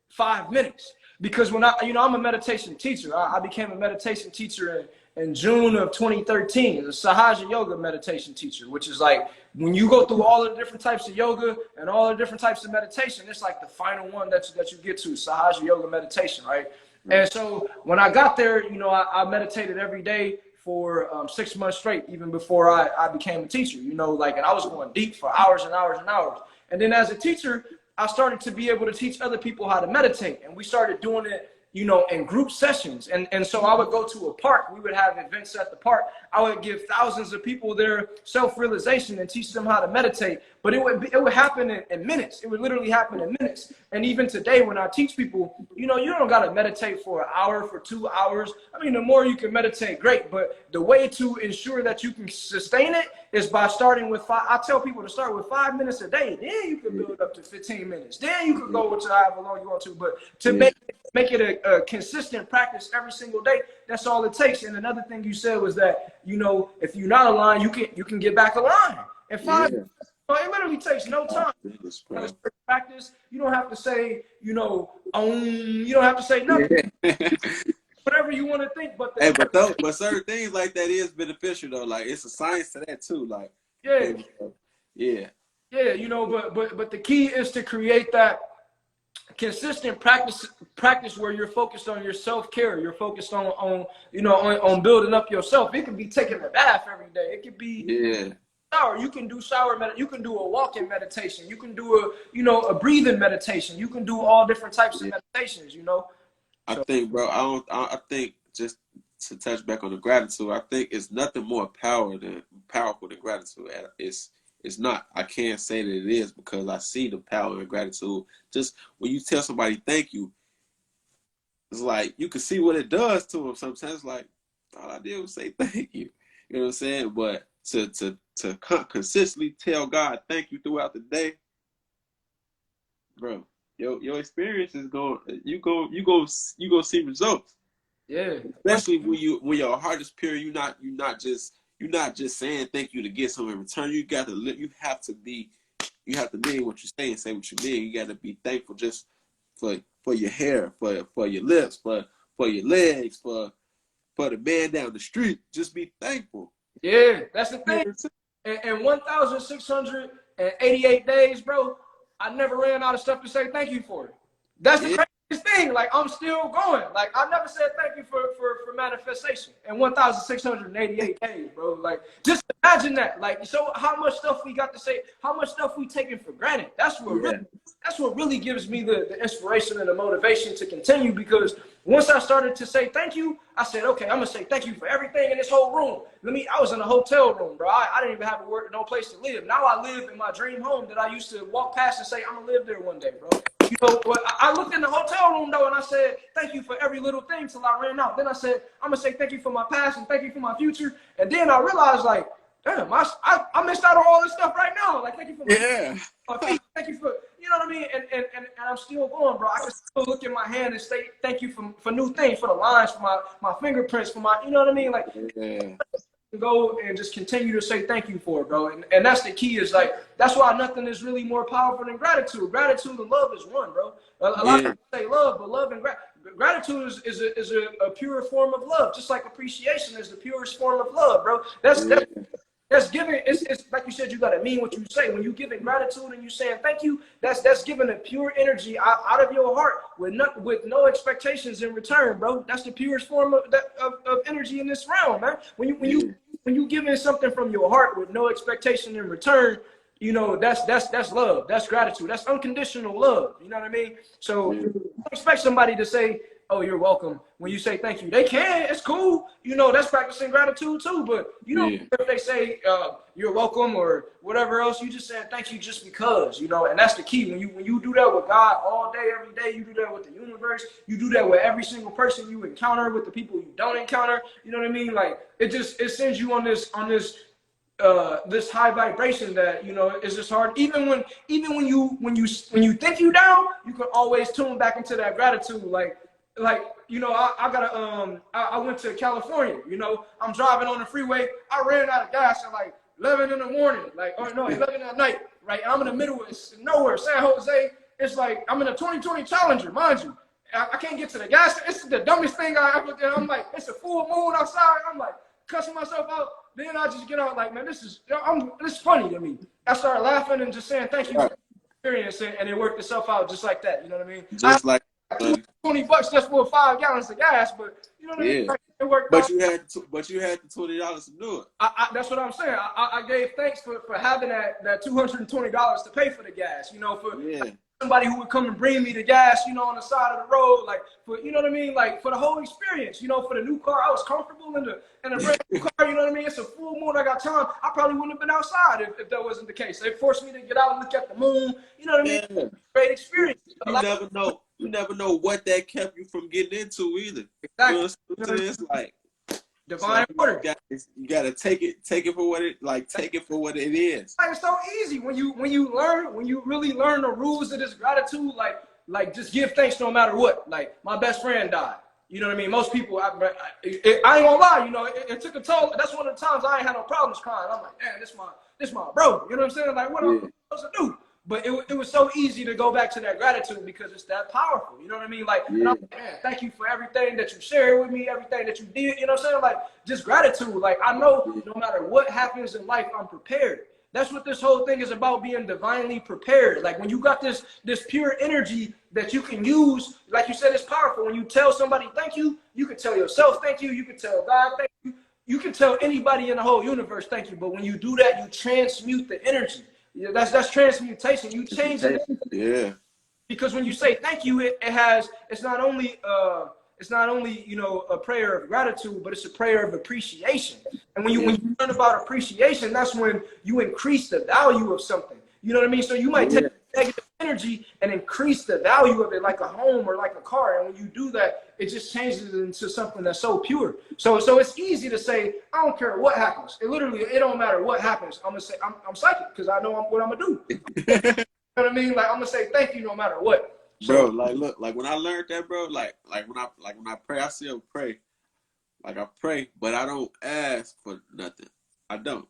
5 minutes, because when I'm a meditation teacher. I became a meditation teacher in June of 2013 as a Sahaja Yoga meditation teacher, which is like when you go through all the different types of yoga and all the different types of meditation, it's like the final one that you get to, Sahaja Yoga meditation, right? And so when I got there, I meditated every day for 6 months straight, even before I became a teacher, and I was going deep for hours and hours and hours. And then as a teacher, I started to be able to teach other people how to meditate. And we started doing it, in group sessions. And so I would go to a park. We would have events at the park. I would give thousands of people their self-realization and teach them how to meditate. But it would happen in minutes. It would literally happen in minutes. And even today, when I teach people, you don't got to meditate for an hour, for 2 hours. I mean, the more you can meditate, great. But the way to ensure that you can sustain it is by starting with I tell people to start with 5 minutes a day. Then you can build up to 15 minutes. Then you can go to however long you want to. But to make it a consistent practice every single day, that's all it takes. And another thing you said was that, if you're not aligned, you can get back aligned. And it literally takes no time. Practice. You don't have to say, you don't have to say nothing. Whatever you want to think, but certain things like that is beneficial though. Like it's a science to that too. Like but the key is to create that consistent practice where you're focused on your self-care. You're focused on building up yourself. It could be taking a bath every day. It could be shower. You can do you can do a walking meditation. You can do a breathing meditation. You can do all different types of meditations. I think, bro. I think just to touch back on the gratitude. I think it's nothing more powerful than gratitude. It's not. I can't say that it is because I see the power in gratitude. Just when you tell somebody thank you, it's like you can see what it does to them. Sometimes, like all I did was say thank you. You know what I'm saying? But to consistently tell God thank you throughout the day, bro. Your experience is you go see results. Yeah. Especially when your heart is pure, you're not just saying thank you to get something in return. You have to mean what you say and say what you mean. You got to be thankful just for your hair, for your lips, for your legs, for the man down the street. Just be thankful. Yeah, that's the thing. And 1,688 days, bro, I never ran out of stuff to say thank you for it. That's the craziest thing. Like, I'm still going. Like, I never said thank you for manifestation in 1,688 days, bro. Like, just imagine that. Like, so how much stuff we got to say, how much stuff we taking for granted. That's what really gives me the inspiration and the motivation to continue, because once I started to say thank you, I said, okay, I'm going to say thank you for everything in this whole room. I was in a hotel room, bro. I didn't even have no place to live. Now I live in my dream home that I used to walk past and say, I'm going to live there one day, bro. I looked in the hotel room, though, and I said, thank you for every little thing till I ran out. Then I said, I'm going to say thank you for my past and thank you for my future. And then I realized, like, damn, I missed out on all this stuff right now. Like, thank you for my feet. Thank you for, you know what I mean? And I'm still going, bro. I can still look in my hand and say thank you for new things, for the lines, for my fingerprints, for my, you know what I mean? Like, go and just continue to say thank you for it, bro. And that's the key, is like, that's why nothing is really more powerful than gratitude. Gratitude and love is one, bro. A lot of people say love, but love and gratitude is a pure form of love, just like appreciation is the purest form of love, bro. That's giving. It's like you said, you gotta mean what you say. When you giving gratitude and you saying thank you, that's giving a pure energy out of your heart with no expectations in return, bro. That's the purest form of energy in this realm, man. When you giving something from your heart with no expectation in return, that's love. That's gratitude. That's unconditional love. You know what I mean? So don't expect somebody to say, oh, you're welcome when you say thank you. They can. It's cool. That's practicing gratitude too. But if they say you're welcome or whatever else, you just saying thank you just because, and that's the key. When you do that with God all day, every day, you do that with the universe, you do that with every single person you encounter, with the people you don't encounter. You know what I mean? Like, it sends you on this high vibration that is just hard. Even when you think you down, you can always tune back into that gratitude. I went to California, I'm driving on the freeway. I ran out of gas at like 11 in the morning, 11 at night, right? I'm in the middle of nowhere, San Jose. It's like, I'm in a 2020 Challenger, mind you. I can't get to the gas. It's the dumbest thing I ever did. I'm like, it's a full moon outside. I'm like cussing myself out. Then I just get out like, man, this is funny to me. I started laughing and just saying thank you for the experience, and it worked itself out just like that. You know what I mean? Just like $20 just for 5 gallons of gas, but you know what I mean? Like, it worked but out. you had the $20 to do it. That's what I'm saying. I gave thanks for having that $220 to pay for the gas. You know, for somebody who would come and bring me the gas, you know, on the side of the road, like for, you know what I mean, like for the whole experience. You know, for the new car, I was comfortable in a brand new car. You know what I mean? It's a full moon. I got time. I probably wouldn't have been outside if that wasn't the case. They forced me to get out and look at the moon. You know what I mean? Great experience. You never know what that kept you from getting into either. Exactly. You know what I'm saying? It's like divine order. You gotta take it for what it is. Like, it's so easy when you really learn the rules of this gratitude. Like just give thanks no matter what. Like my best friend died. You know what I mean? Most people, I ain't gonna lie. You know, it took a toll. That's one of the times I ain't had no problems crying. I'm like, damn, this my bro. You know what I'm saying? Like, what am I supposed to do? But it was so easy to go back to that gratitude because it's that powerful. You know what I mean? Like, and I'm like, man, thank you for everything that you shared with me, everything that you did. You know what I'm saying? Like, just gratitude. Like, I know no matter what happens in life, I'm prepared. That's what this whole thing is about, being divinely prepared. Like, when you got this pure energy that you can use, like you said, it's powerful. When you tell somebody thank you, you can tell yourself thank you. You can tell God thank you. You can tell anybody in the whole universe thank you. But when you do that, you transmute the energy. Yeah, that's transmutation. You change it. Yeah. Because when you say thank you, it's not only you know, a prayer of gratitude, but it's a prayer of appreciation. And when you learn about appreciation, that's when you increase the value of something. You know what I mean? So you might take negative energy and increase the value of it, like a home or like a car. And when you do that, it just changes it into something that's so pure. So it's easy to say, I don't care what happens. It don't matter what happens. I'm gonna say I'm psychic because I know what I'm gonna do. You know what I mean? Like, I'm gonna say thank you no matter what. So, bro, like, look, like when I learned that, bro, like when I pray, I still pray. Like, I pray, but I don't ask for nothing. I don't.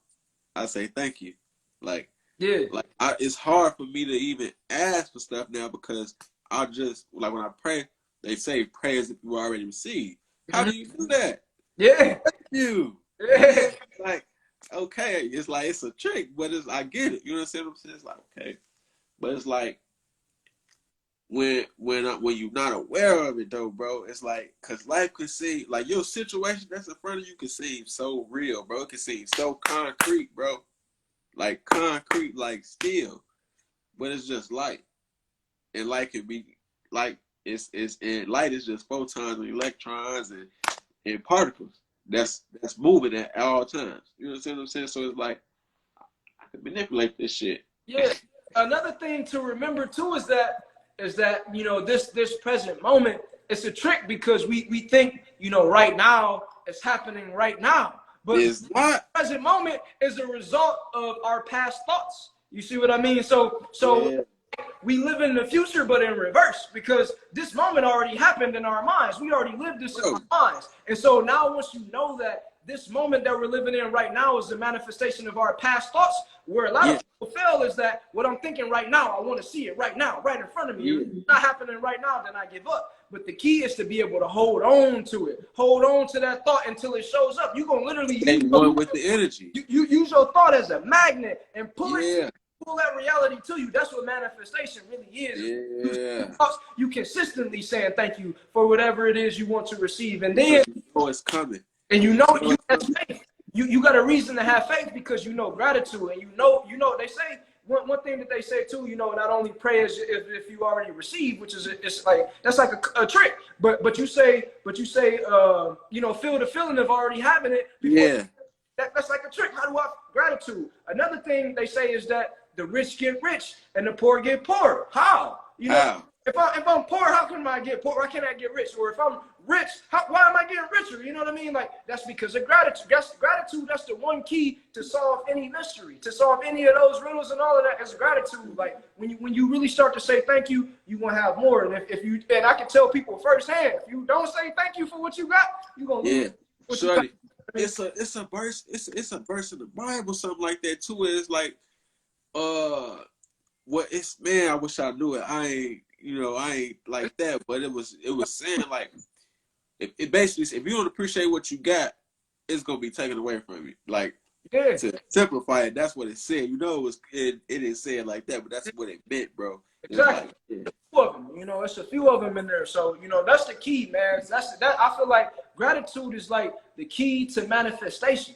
I say thank you. Like, like it's hard for me to even ask for stuff now because I just, like, when I pray, they say pray as if you already received. How do you do that? Yeah. Thank you. Yeah. Like, okay, it's like it's a trick, but I get it. You know what I'm saying? It's like, okay, but it's like when you're not aware of it though, bro, it's like, cause life can seem like your situation that's in front of you can seem so real, bro. It can seem so concrete, bro. Like concrete, like steel, but it's just light, and light can be like and light is just photons and electrons and particles that's moving at all times. You know what I'm saying? So it's like I can manipulate this shit. Yeah. Another thing to remember too is that you know, this present moment, it's a trick because we think, you know, right now it's happening right now. But it's not. The present moment is a result of our past thoughts. You see what I mean? So we live in the future, but in reverse, because this moment already happened in our minds. We already lived this in our minds. And so now once you know that this moment that we're living in right now is a manifestation of our past thoughts, where a lot of people fail is that what I'm thinking right now, I want to see it right now, right in front of me. If it's not happening right now, then I give up. But the key is to be able to hold on to it. Hold on to that thought until it shows up. You're going to literally going with the energy. You use your thought as a magnet and pull that reality to you. That's what manifestation really is. Yeah. You consistently saying thank you for whatever it is you want to receive. And then it's coming. And you know you have faith. You got a reason to have faith because you know gratitude, and you know they say one thing that they say too. You know, not only pray as if you already receive, which is it's like that's like a trick. But you say you know, feel the feeling of already having it. Before that's like a trick. How do I gratitude? Another thing they say is that the rich get rich and the poor get poor. How? You know, how? If I'm poor, how can I get poor? Why can't I get rich? Or if I'm rich, why am I getting richer? You know what I mean? Like, that's because of gratitude. Gratitude, that's the one key to solve any mystery, to solve any of those riddles and all of that is gratitude. Like, when you really start to say thank you, you're going to have more. And if you, and I can tell people firsthand, if you don't say thank you for what you got, you're going to lose what you got. It's a verse in the Bible, something like that too. It's like, I wish I knew it. I ain't like that, but it was saying like it basically if you don't appreciate what you got, it's gonna be taken away from you. Like Yeah, to simplify it, that's what it said. It didn't say it like that, but that's what it meant, bro. It was exactly. like, yeah, Few of them, it's a few of them in there. So that's the key, man. That I feel like gratitude is like the key to manifestation.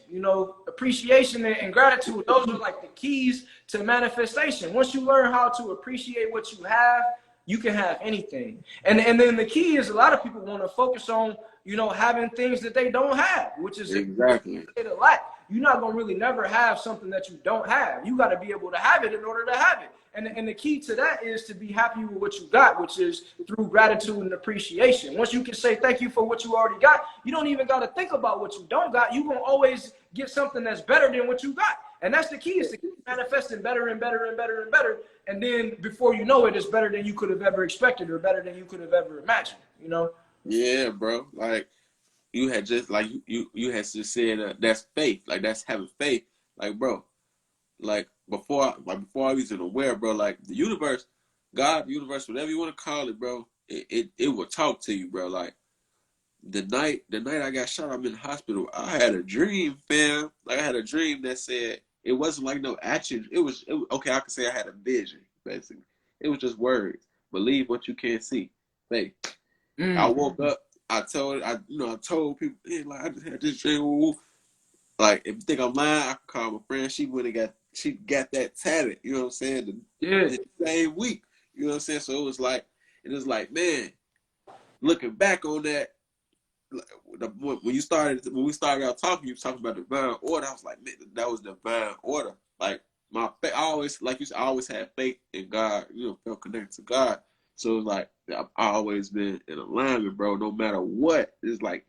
Appreciation and gratitude, those are like the keys to manifestation. Once you learn how to appreciate what you have, you can have anything. And then the key is a lot of people want to focus on having things that they don't have, which is exactly. a lack. You're not gonna really never have something that you don't have. You got to be able to have it in order to have it. And the key to that is to be happy with what you got, which is through gratitude and appreciation. Once you can say thank you for what you already got, you don't even got to think about what you don't got. You're going to always get something that's better than what you got. And that's the key, is to keep manifesting better and better and better and better. And then before you know it, it's better than you could have ever expected or better than you could have ever imagined, Yeah, bro. Like you had just like you had just said that's faith. Like that's having faith. Like, bro, like before I was even aware, bro, like the universe, God, the universe, whatever you want to call it, bro, it will talk to you, bro. Like the night I got shot, I'm in the hospital. I had a dream, fam. Like I had a dream that said it wasn't like no action. It was okay. I could say I had a vision, basically. It was just words. Believe what you can't see. Faith. I woke up. I told people, hey, like I just had this dream. Like if you think I'm lying, I can call my friend. She got that tatted. You know what I'm saying? The same week. You know what I'm saying? So it was like, man, looking back on that, when we started out talking, you were talking about divine order. I was like, man, that was divine order. Like I always, like you said, I always had faith in God. Felt connected to God. So it was like I've always been in alignment, bro. No matter what, it's like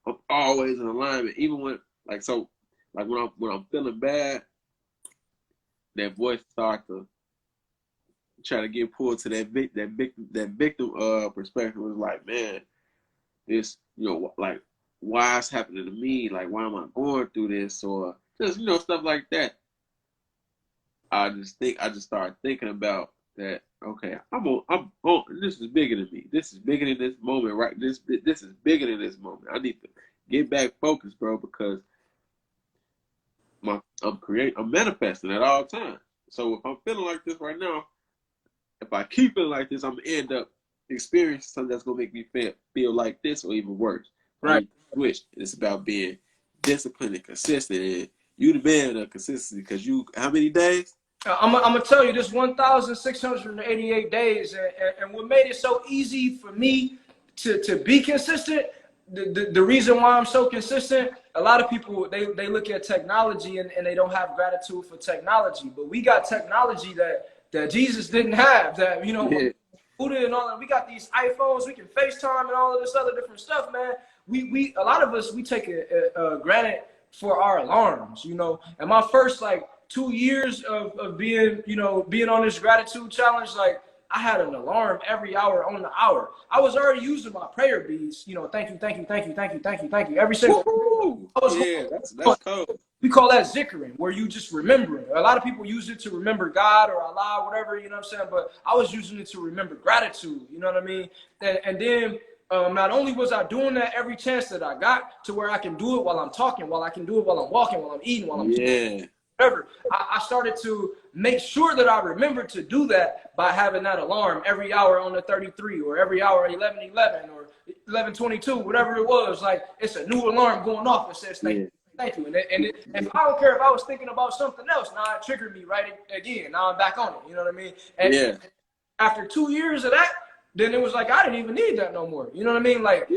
I'm always in alignment. Even when when I'm feeling bad, that voice starts to try to get pulled to that victim perspective. It was like, man, this like why it's happening to me? Like why am I going through this? Or just stuff like that. I just started thinking about that. Okay, I'm on. This is bigger than me. This is bigger than this moment, right? This is bigger than this moment. I need to get back focused, bro, because I'm manifesting at all times. So if I'm feeling like this right now, if I keep feeling like this, I'm gonna end up experiencing something that's gonna make me feel like this or even worse. Right. Switch. It's about being disciplined and consistent, and you the man of consistency. Because how many days? I'm gonna tell you, this 1,688 days, and what made it so easy for me to be consistent. The reason why I'm so consistent, a lot of people they look at technology and they don't have gratitude for technology, but we got technology that Jesus didn't have. That Buddha and all that. We got these iPhones, we can FaceTime and all of this other different stuff, man. We a lot of us we take it granted for our alarms, And my first 2 years of being on this gratitude challenge, like I had an alarm every hour on the hour. I was already using my prayer beads, thank you, thank you, thank you, thank you, thank you, thank you. Every single that's cool. We call that zikring, where you just remembering. A lot of people use it to remember God or Allah, whatever, you know what I'm saying? But I was using it to remember gratitude, you know what I mean? And then not only was I doing that every chance that I got to where I can do it while I'm talking, while I can do it while I'm walking, while I'm eating, while I'm whatever. I started to make sure that I remembered to do that by having that alarm every hour on the 33 or every hour 11:11 or 11:22, whatever it was. Like it's a new alarm going off that says thank you. Thank you. And I don't care if I was thinking about something else. Now it triggered me right again. Now I'm back on it. You know what I mean? And after 2 years of that, then it was like I didn't even need that no more. You know what I mean? Like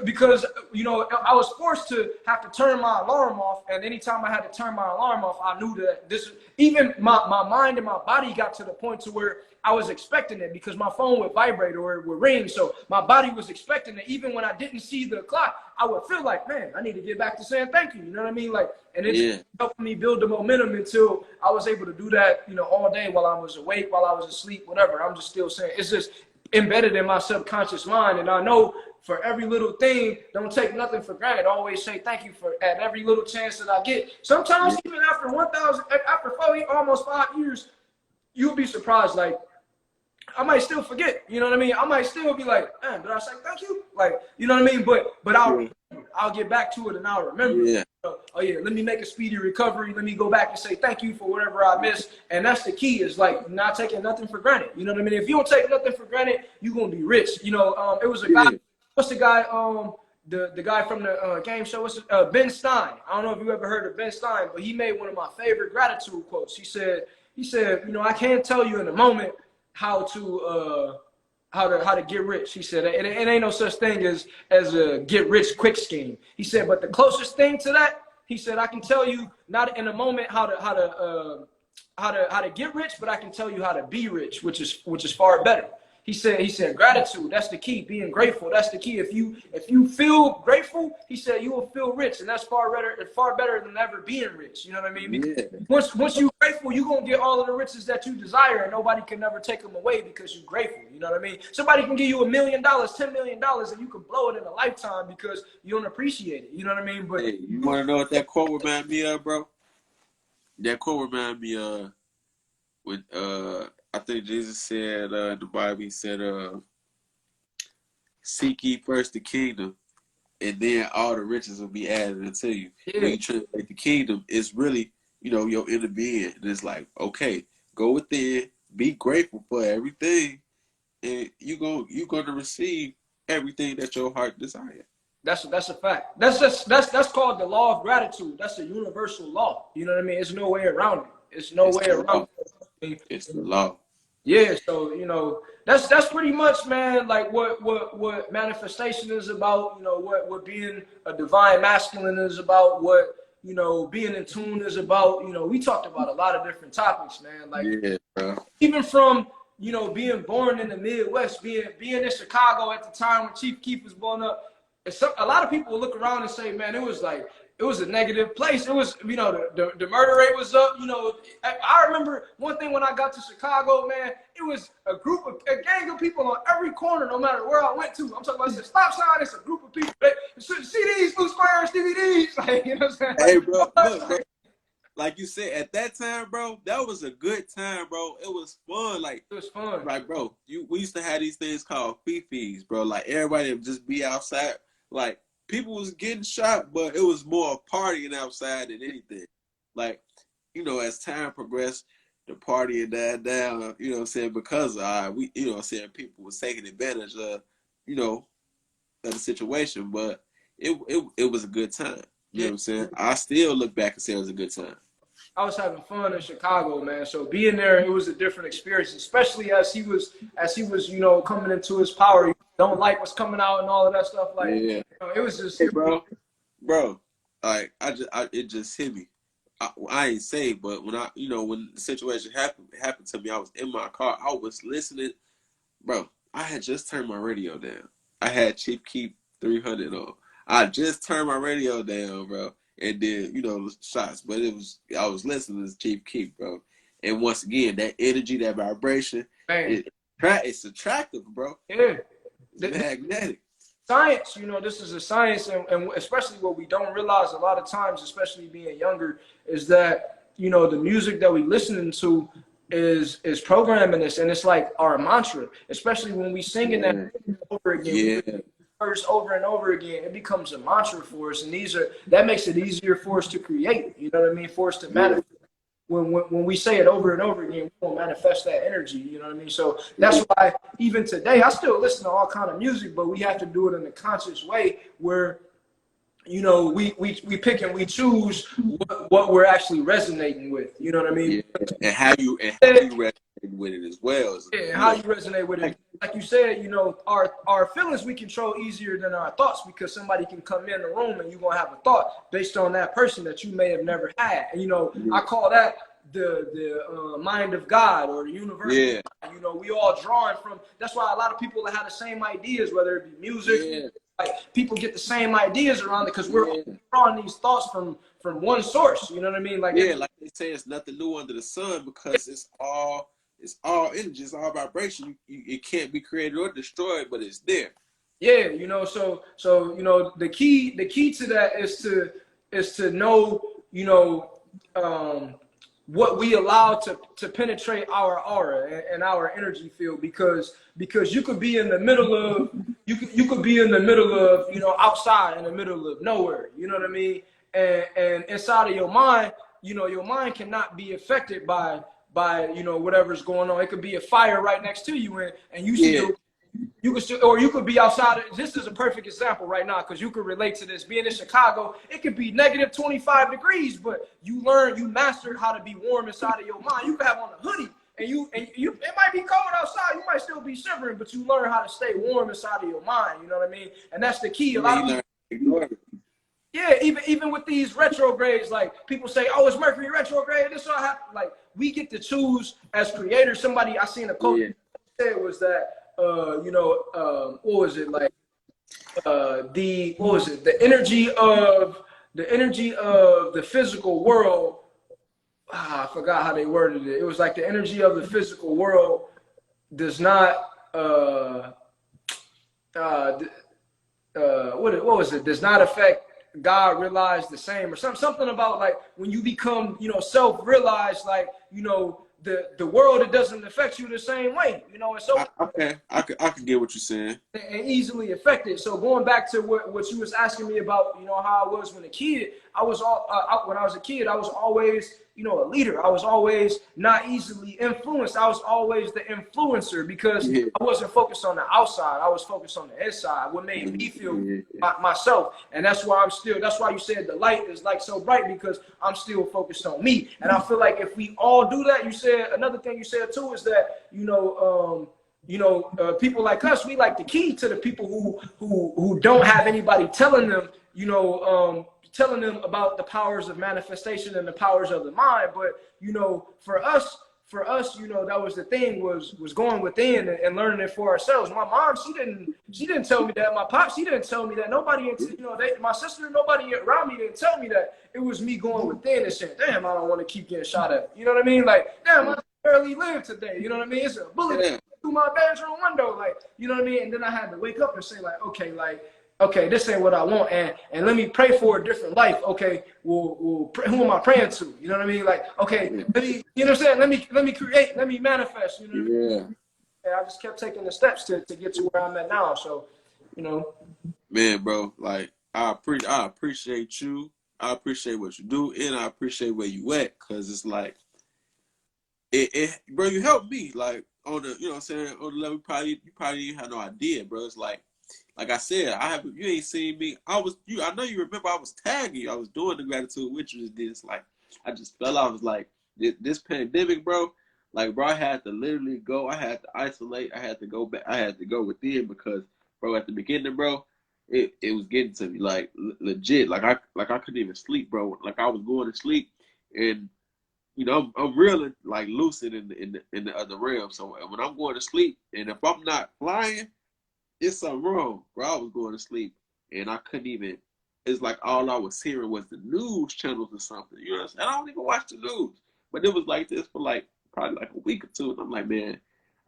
because I was forced to have to turn my alarm off, and anytime I had to turn my alarm off, I knew that even my mind and my body got to the point to where I was expecting it, because my phone would vibrate or it would ring. So my body was expecting it. Even when I didn't see the clock, I would feel like, man, I need to get back to saying thank you. You know what I mean? Like, and it helped me build the momentum until I was able to do that, all day while I was awake, while I was asleep, whatever. I'm just still saying it's just embedded in my subconscious mind. And I know for every little thing, don't take nothing for granted. Always say thank you at every little chance that I get. Sometimes even after almost 5 years, you'll be surprised. Like I might still forget. You know what I mean? I might still be like, man, did I say thank you? Like, you know what I mean? But I'll get back to it and I'll remember. Yeah. Oh yeah, let me make a speedy recovery. Let me go back and say thank you for whatever I missed. And that's the key, is like not taking nothing for granted. You know what I mean? If you don't take nothing for granted, you're gonna be rich. You know, it was a guy. What's the guy? The guy from the game show. What's Ben Stein? I don't know if you ever heard of Ben Stein, but he made one of my favorite gratitude quotes. He said, you know, I can't tell you in a moment how to get rich. He said, it ain't no such thing as a get rich quick scheme. He said, but the closest thing to that, he said, I can tell you not in a moment how to get rich, but I can tell you how to be rich, which is far better. He said, gratitude, that's the key. Being grateful, that's the key. If you feel grateful, he said, you will feel rich, and that's far better than ever being rich. You know what I mean? Because once you're grateful, you're gonna get all of the riches that you desire, and nobody can never take them away because you're grateful. You know what I mean? Somebody can give you $1 million, $10 million, and you can blow it in a lifetime because you don't appreciate it. You know what I mean? But hey, you want to know what that quote reminded me of, bro? That quote reminded me of when I think Jesus said in the Bible, he said, seek ye first the kingdom, and then all the riches will be added unto you. Yeah. When you translate the kingdom, it's really, you know, your inner being. And it's like, okay, go within, be grateful for everything, and you're gonna receive everything that your heart desires. That's a fact. That's called the law of gratitude. That's a universal law. You know what I mean? There's no way around it. It's no way around it. It's the law. Yeah, so you know that's pretty much, man, like what manifestation is about. You know what being a divine masculine is about. What, you know, being in tune is about. You know, we talked about a lot of different topics, man. Like, yeah, bro. Even from, you know, being born in the Midwest, being in Chicago at the time when Chief Keef was blowing up. A lot of people will look around and say, man, it was a negative place. It was, you know, the murder rate was up. You know, I remember one thing when I got to Chicago, man, it was a gang of people on every corner, no matter where I went to. I'm talking about, it's a stop sign, it's a group of people. CDs, loose squares, DVDs. Like, you know what I'm saying? Hey, bro, look, bro. Like you said, at that time, bro, that was a good time, bro. It was fun. Like, it was fun. Like, bro, we used to have these things called fifis, bro. Like, everybody would just be outside. Like, people was getting shot, but it was more partying outside than anything. Like, you know, as time progressed, the partying died down, you know what I'm saying, because we, you know what I'm saying, people was taking advantage of, you know, of the situation, but it was a good time. You know what I'm saying? I still look back and say it was a good time. I was having fun in Chicago, man. So being there, it was a different experience, especially as he was, you know, coming into his power. You don't like what's coming out and all of that stuff. Like, you know, it was just, hey, bro, like it just hit me. I ain't saved, but when when the situation happened to me, I was in my car. I was listening, bro. I had just turned my radio down. I had Chief Keef 300 on. I just turned my radio down, bro. And then, you know, shots, but I was listening to Chief Keef, bro. And once again, that energy, that vibration, it's attractive, bro. Yeah. It's magnetic. Science, you know, this is a science, and especially what we don't realize a lot of times, especially being younger, is that, you know, the music that we listening to is programming us, and it's like our mantra, especially when we singing that over again. Yeah. Verse over and over again, it becomes a mantra for us, and that makes it easier for us to create. You know what I mean? For us to manifest. When we say it over and over again, we will manifest that energy. You know what I mean? So that's why even today, I still listen to all kind of music, but we have to do it in a conscious way where, you know, we pick and we choose what we're actually resonating with. You know what I mean? Yeah. And how you resonate with it as well. Yeah, how you resonate with it. Like you said, you know, our feelings we control easier than our thoughts, because somebody can come in the room and you're going to have a thought based on that person that you may have never had. And, you know, I call that the mind of God, or the universe. Yeah. You know, we all drawing from, that's why a lot of people have the same ideas, whether it be music. Yeah. Like, people get the same ideas around it because we're drawing these thoughts from one source. You know what I mean? Like, like they say, it's nothing new under the sun, because it's all energy, it's all vibration. It can't be created or destroyed, but it's there. Yeah, you know, so you know, the key to that is to know, you know, what we allow to penetrate our aura and our energy field, because you could be in the middle of you could be in the middle of, you know, outside in the middle of nowhere, you know what I mean, and inside of your mind, you know, your mind cannot be affected by you know, whatever's going on. It could be a fire right next to you, and you still, you could still, or you could be outside. This is a perfect example right now, because you could relate to this. Being in Chicago, it could be negative 25 degrees, but you mastered how to be warm inside of your mind. You could have on a hoodie, and you, it might be cold outside. You might still be shivering, but you learn how to stay warm inside of your mind. You know what I mean? And that's the key. A lot of people, yeah, even with these retrogrades, like people say, oh, it's Mercury retrograde. This all happen. Like, we get to choose as creators. Somebody I seen a quote said was that, you know, what was it, like, the energy of the physical world. I forgot how they worded it. It was like the energy of the physical world does not what was it? Does not affect God realized the same, or something about, like, when you become, you know, self-realized, like, you know, the world, it doesn't affect you the same way, you know. And so I can get what you're saying, and easily affected. So going back to what you was asking me about, you know, how I was when a kid, when I was a kid, I was always, you know, a leader. I was always not easily influenced. I was always the influencer, because I wasn't focused on the outside. I was focused on the inside, what made me feel myself. And that's why you said the light is like so bright, because I'm still focused on me. And I feel like if we all do that, another thing you said too is that, you know, people like us, we like the key to the people who don't have anybody telling them, you know, telling them about the powers of manifestation and the powers of the mind. But, you know, for us, you know, that was the thing, was going within and learning it for ourselves. My mom, she didn't tell me that. My pops, he didn't tell me that. Nobody, you know, my sister, nobody around me didn't tell me that. It was me going within and saying, damn, I don't want to keep getting shot at. You know what I mean? Like, damn, I barely live today. You know what I mean? It's a bullet through my bedroom window. Like, you know what I mean? And then I had to wake up and say, like, okay, this ain't what I want, and let me pray for a different life. Okay, who am I praying to? You know what I mean? Like, okay, let me, you know what I'm saying? Let me create, let me manifest. You know what I mean? And I just kept taking the steps to get to where I'm at now. So, you know, man, bro. Like, I appreciate you. I appreciate what you do, and I appreciate where you at, cause it's like, bro, you helped me, like, on the, you know what I'm saying, on the level you probably didn't have no idea, bro. It's like I said, you ain't seen me. I know you remember I was tagging you. I was doing the gratitude with you. This, like, I just fell off. It was like this pandemic, bro. Like, bro, I had to literally go. I had to isolate. I had to go back. I had to go within, because, bro, at the beginning, bro, it was getting to me, like, legit. Like I couldn't even sleep, bro. Like, I was going to sleep, and, you know, I'm really, like, lucid in the other realm. So when I'm going to sleep, and if I'm not flying, it's something wrong, bro. I was going to sleep, and I couldn't even. It's like all I was hearing was the news channels or something. You know what I'm saying? I don't even watch the news, but it was like this for, like, probably like a week or two, and I'm like, man,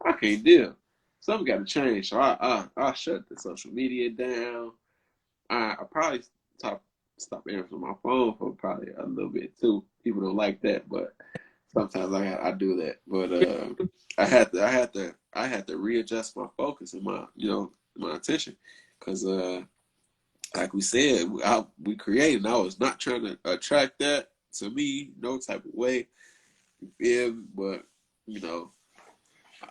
I can't deal. Something got to change. So I shut the social media down. I probably stop answering my phone for probably a little bit too. People don't like that, but sometimes I do that. But I had to readjust my focus and my attention, because like we said, we created. I was not trying to attract that to me, no type of way. You feel me? But, you know,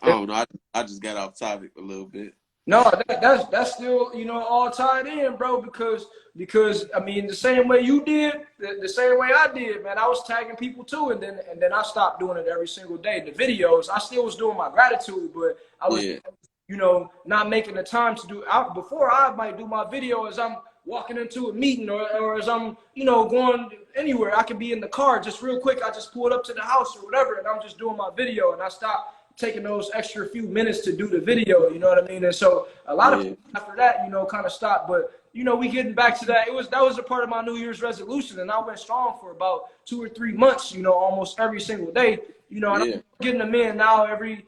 I don't know. I just got off topic a little bit. No, that's still, you know, all tied in, bro, because I mean, the same way you did, the same way I did, man. I was tagging people too, and then I stopped doing it every single day. The videos, I still was doing my gratitude, but I was, you know, not making the time to do. Before, I might do my video as I'm walking into a meeting, or as I'm, you know, going anywhere. I could be in the car just real quick. I just pulled up to the house or whatever, and I'm just doing my video, and I stopped taking those extra few minutes to do the video, you know what I mean? And so a lot of people after that, you know, kind of stopped. But, you know, we getting back to that. That was a part of my New Year's resolution, and I went strong for about 2 or 3 months, you know, almost every single day, you know, and I'm getting them in now every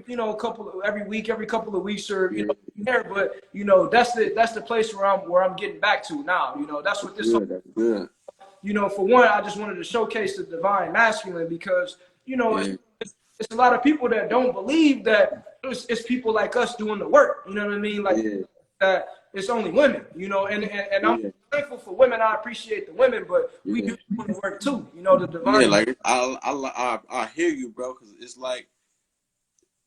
you know, every week, every couple of weeks, or, you know, there. But, you know, that's the place where I'm getting back to now. You know, that's what this good. you know, for one, I just wanted to showcase the divine masculine because, you know, Yeah. it's a lot of people that don't believe that it's people like us doing the work. You know what I mean? Like Yeah. that it's only women, you know, and I'm Yeah. thankful for women. I appreciate the women, but we Yeah. do the work too. You know, the Yeah, divine. like I hear you, bro, because it's like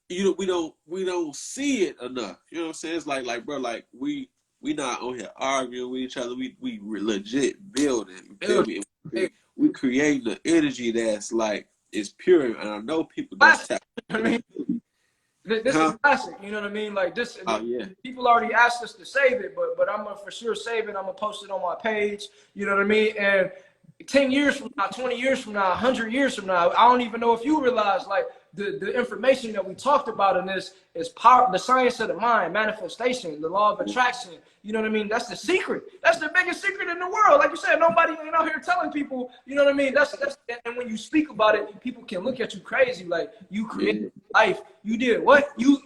we don't see it enough. You know what I'm saying? It's like bro, like we not on here arguing with each other. We legit building. You feel me? We creating the energy that's like is pure, and I know people that's Classic. tapped I into mean, that. this is Huh? classic. You know what I mean? Like this. Oh yeah. People already asked us to save it, but I'm gonna for sure save it. I'm gonna post it on my page. You know what I mean? And 10 years from now, 20 years from now, 100 years from now, I don't even know if you realize like the information that we talked about in this is power, the science of the mind, manifestation, the law of attraction. You know what I mean? That's the secret. That's the biggest secret in the world. Like you said, nobody ain't out here telling people. You know what I mean? That's and when you speak about it, people can look at you crazy. Like you created life. You did what? You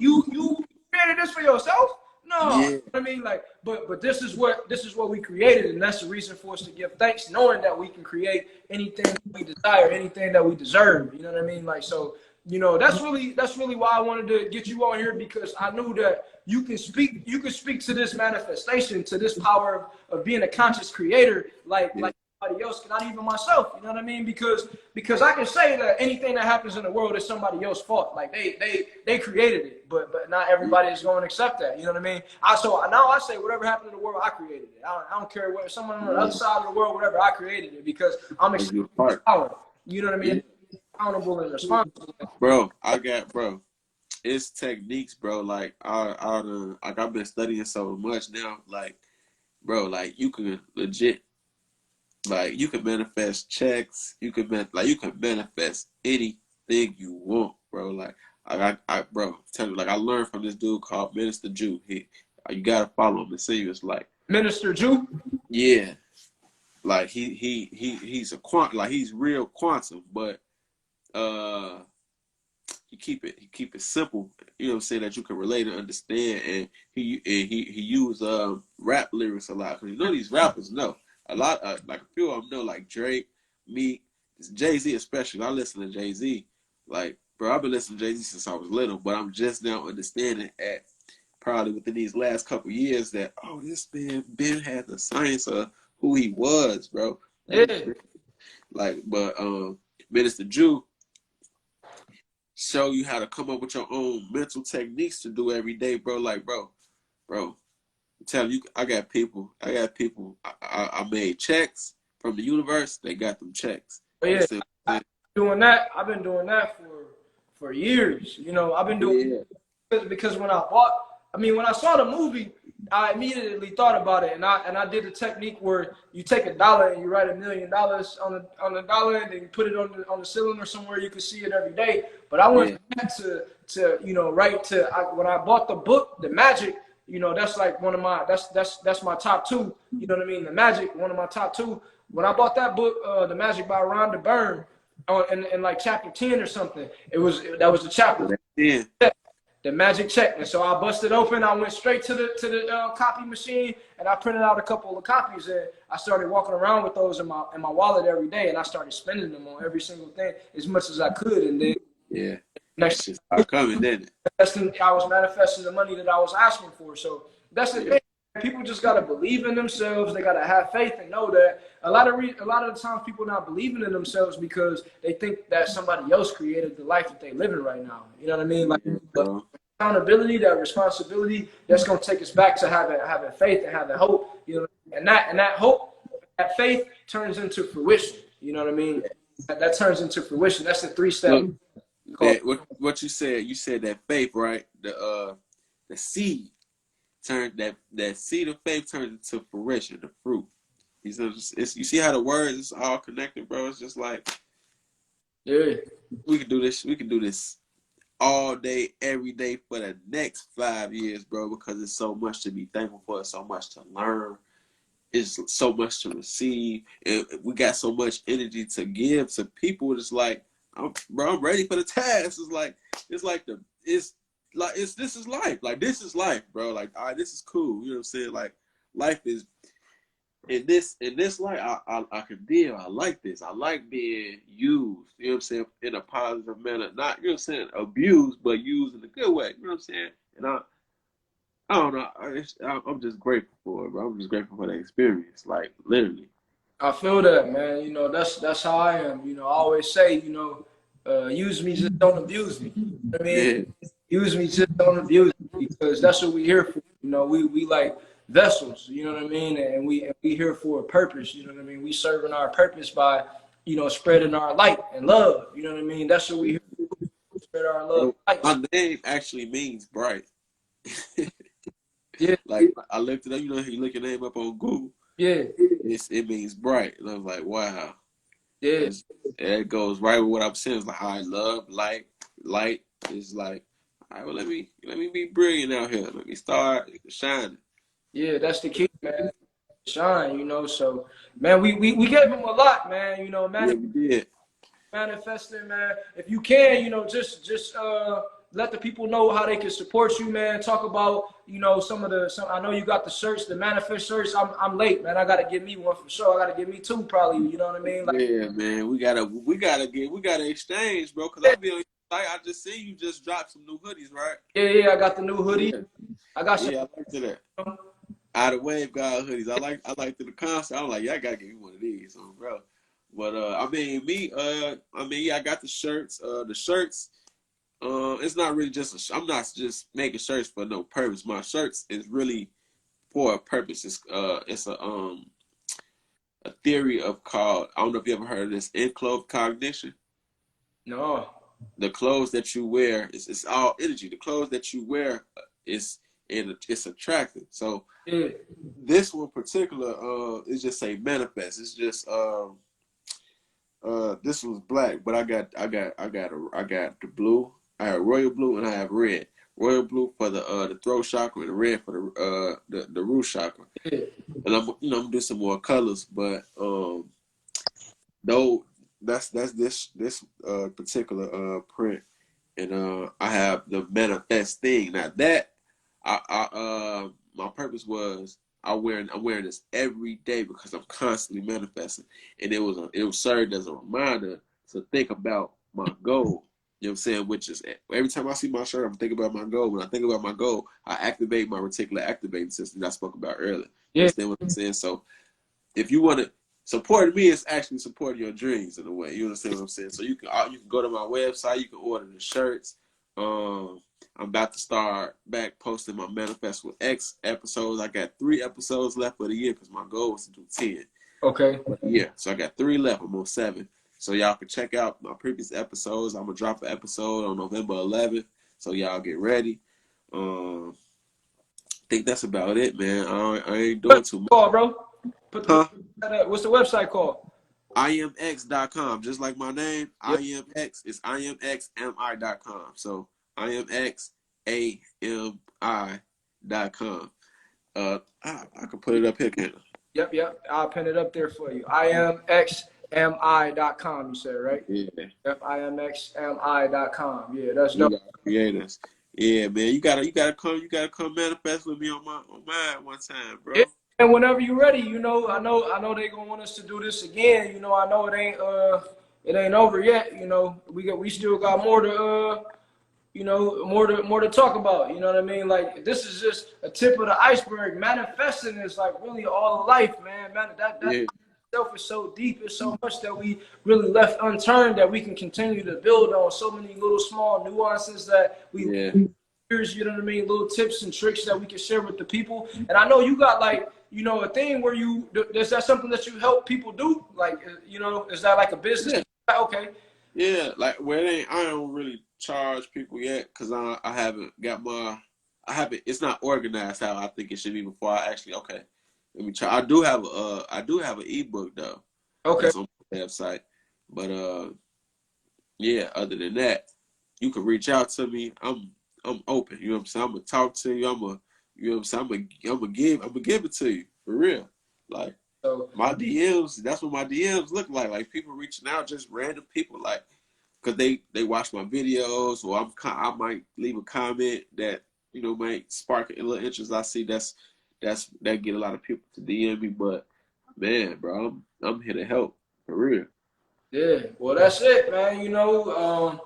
created this for yourself? No, Yeah. you know what I mean, like, but this is what we created, and that's the reason for us to give thanks, knowing that we can create anything that we desire, anything that we deserve. You know what I mean? Like, so you know, that's really why I wanted to get you on here because I knew that you can speak to this manifestation, to this power of being a conscious creator, like somebody else, not even myself. You know what I mean? Because I can say that anything that happens in the world is somebody else's fault. Like they created it, but not everybody is going to accept that. You know what I mean? So now I say whatever happened in the world, I created it. I don't care what someone on the other side of the world, whatever, I created it because I'm accepting power. You know what I mean? Accountable and responsible. Bro, bro. It's techniques, bro. Like like I've been studying so much now. Like, bro, like you can legit, like you can manifest checks. You can manifest anything you want, bro. Like bro, tell you, like I learned from this dude called Minister Jew. You gotta follow him and see. It's like Minister Jew. yeah, like he's a like he's real quantum, but he keep it simple, you know what I'm saying, that you can relate and understand. And he used rap lyrics a lot because you know these rappers know a lot, like a few of them know, like Drake, Meek, Jay-Z especially. I listen to Jay-Z, like bro, I've been listening to Jay-Z since I was little, but I'm just now understanding at probably within these last couple years that this man Ben had the science of who he was, bro. Yeah. Like but Minister Jew show you how to come up with your own mental techniques to do every day, bro. Like, bro, I'm telling you, I got people. I made checks from the universe. They got them checks. But yeah, I've been doing that for years. You know, I've been doing because when I saw the movie, I immediately thought about it, and I did the technique where you take $1 and you write $1 million on the dollar, and then you put it on the ceiling or somewhere you can see it every day. But I went back to you know when I bought the book, The Magic. You know, that's like one of my that's my top two. You know what I mean? The Magic, one of my top two. When I bought that book, The Magic by Rhonda Byrne, in like chapter 10 or something, that was the chapter. Yeah. The magic check. And so I busted open. I went straight to the copy machine, and I printed out a couple of copies, and I started walking around with those in my wallet every day, and I started spending them on every single thing as much as I could. And then next just start coming, didn't it? I was manifesting the money that I was asking for. So that's the thing. People just gotta believe in themselves. They gotta have faith and know that a lot of the times people not believing in themselves because they think that somebody else created the life that they living right now. You know what I mean? Like accountability, that responsibility, that's gonna take us back to having faith and having hope. You know, and that hope, that faith turns into fruition. You know what I mean? That turns into fruition. That's the 3-step. What you said that faith, right? The seed. That seed of faith turns into fruition, the fruit. You see how the words is all connected, bro. It's just like, we can do this. We can do this all day, every day for the next 5 years, bro. Because it's so much to be thankful for, so much to learn, it's so much to receive, and we got so much energy to give to people. It's like, I'm ready for the task. This is life. Like, this is life, bro. Like, all right, this is cool. You know what I'm saying? Like, life is, in this light, I can deal. I like this. I like being used. You know what I'm saying, in a positive manner, not, you know what I'm saying, abused, but used in a good way. You know what I'm saying? And I don't know. I'm just grateful for it, bro. I'm just grateful for the experience, like literally. I feel that, man. You know, that's how I am. You know, I always say, you know, use me, just don't abuse me. You know what I mean? Yeah, Use me, just don't abuse me, because that's what we here for. You know, we like vessels. You know what I mean? And we here for a purpose. You know what I mean? We serving our purpose by, you know, spreading our light and love. You know what I mean? That's what we here for, spread our love bro. and light. My name actually means bright. Yeah, Like I looked it up. You know, you look your name up on Google. yeah, It means bright, and I was like, wow. yeah, It's, it goes right with what I'm saying. It's like I love light. Light is like, all right, well, let me be brilliant out here. Let me start shining. yeah. That's the key, man. Shine, you know. So, man, we gave him a lot, man. You know, Yeah, we did. manifesting, man. If you can, you know, just let the people know how they can support you, man. Talk about, you know, some. I know you got the shirts, the manifest shirts. I'm late, man. I gotta get me one for sure. I gotta get me two, probably. You know what I mean? Like, Yeah, man. We gotta exchange, bro. Cause I'll be on your site. I just see you just dropped some new hoodies, right? yeah. I got the new hoodie. Yeah, I got some. yeah. I liked that. Out of wave god hoodies. I like the concept. I'm like, yeah, I gotta get me one of these, bro. But yeah, I got the shirts. The shirts. It's not really just. I'm not just making shirts for no purpose. My shirts is really for a purpose. It's a theory of called. I don't know if you ever heard of this enclosed cognition. No. The clothes that you wear it's all energy. The clothes that you wear is and it's attractive. So Yeah. this one particular is just say manifest. It's just this was black, but I got the blue. I have royal blue and I have red. Royal blue for the throat chakra and red for the root chakra. Yeah. And I'm gonna do some more colors, but though that's this particular print, and I have the manifest thing. Now that my purpose was I'm wearing this every day because I'm constantly manifesting, and it was served as a reminder to think about my goal. You know what I'm saying? Which is every time I see my shirt, I'm thinking about my goal. When I think about my goal, I activate my reticular activating system that I spoke about earlier. You Yeah. understand what I'm saying? So if you want to support me, it's actually supporting your dreams in a way. You understand what I'm saying? So you can go to my website, you can order the shirts. I'm about to start back posting my Manifest with X episodes. I got 3 episodes left for the year because my goal was to do 10. Okay. Yeah, so I got 3 left. I'm on 7. So y'all can check out my previous episodes. I'm gonna drop an episode on November 11th. So y'all get ready. I think that's about it, man. I ain't doing What's too much. it called, bro? Put the Huh? what's the website called? IMX.com, just like my name. Yep. IMX is IMXMI.com. So IMXAMI.com. I can put it up here, can't I? Yep. I'll pin it up there for you. IMXMI.com, you said, right? Yeah, Yep, IMXMI.com. Yeah, that's we dope. got creators. Yeah, man, you gotta come manifest with me on mine one time, Yeah. bro. And whenever you're ready, you know, I know they gonna want us to do this again. You know, I know it ain't over yet. You know, we still got more to you know, more to talk about. You know what I mean? Like, this is just a tip of the iceberg. Manifesting is like really all of life, man. That Yeah, itself is so deep. It's so much that we really left unturned that we can continue to build on. So many little small nuances that we yeah, here's, you know what I mean, little tips and tricks that we can share with the people. And I know you got like, you know, a thing where is that something that you help people do? Like, you know, is that like a business? yeah, Okay. yeah. Like, well, it ain't. I don't really charge people yet because I haven't got I haven't. It's not organized how I think it should be before I actually. Okay, let me try. I do have an ebook though. Okay. That's on my website. But yeah, other than that, you can reach out to me. I'm open. You know what I'm saying? I'm gonna talk to you. You know what I'm saying? I'm gonna give it to you for real. Like So, my DMs, that's what my DMs look like. Like people reaching out, just random people, like because they watch my videos, or I might leave a comment that might spark a little interest. I see that get a lot of people to DM me, but Man, bro, I'm here to help for real. Yeah, well, that's it, man. You know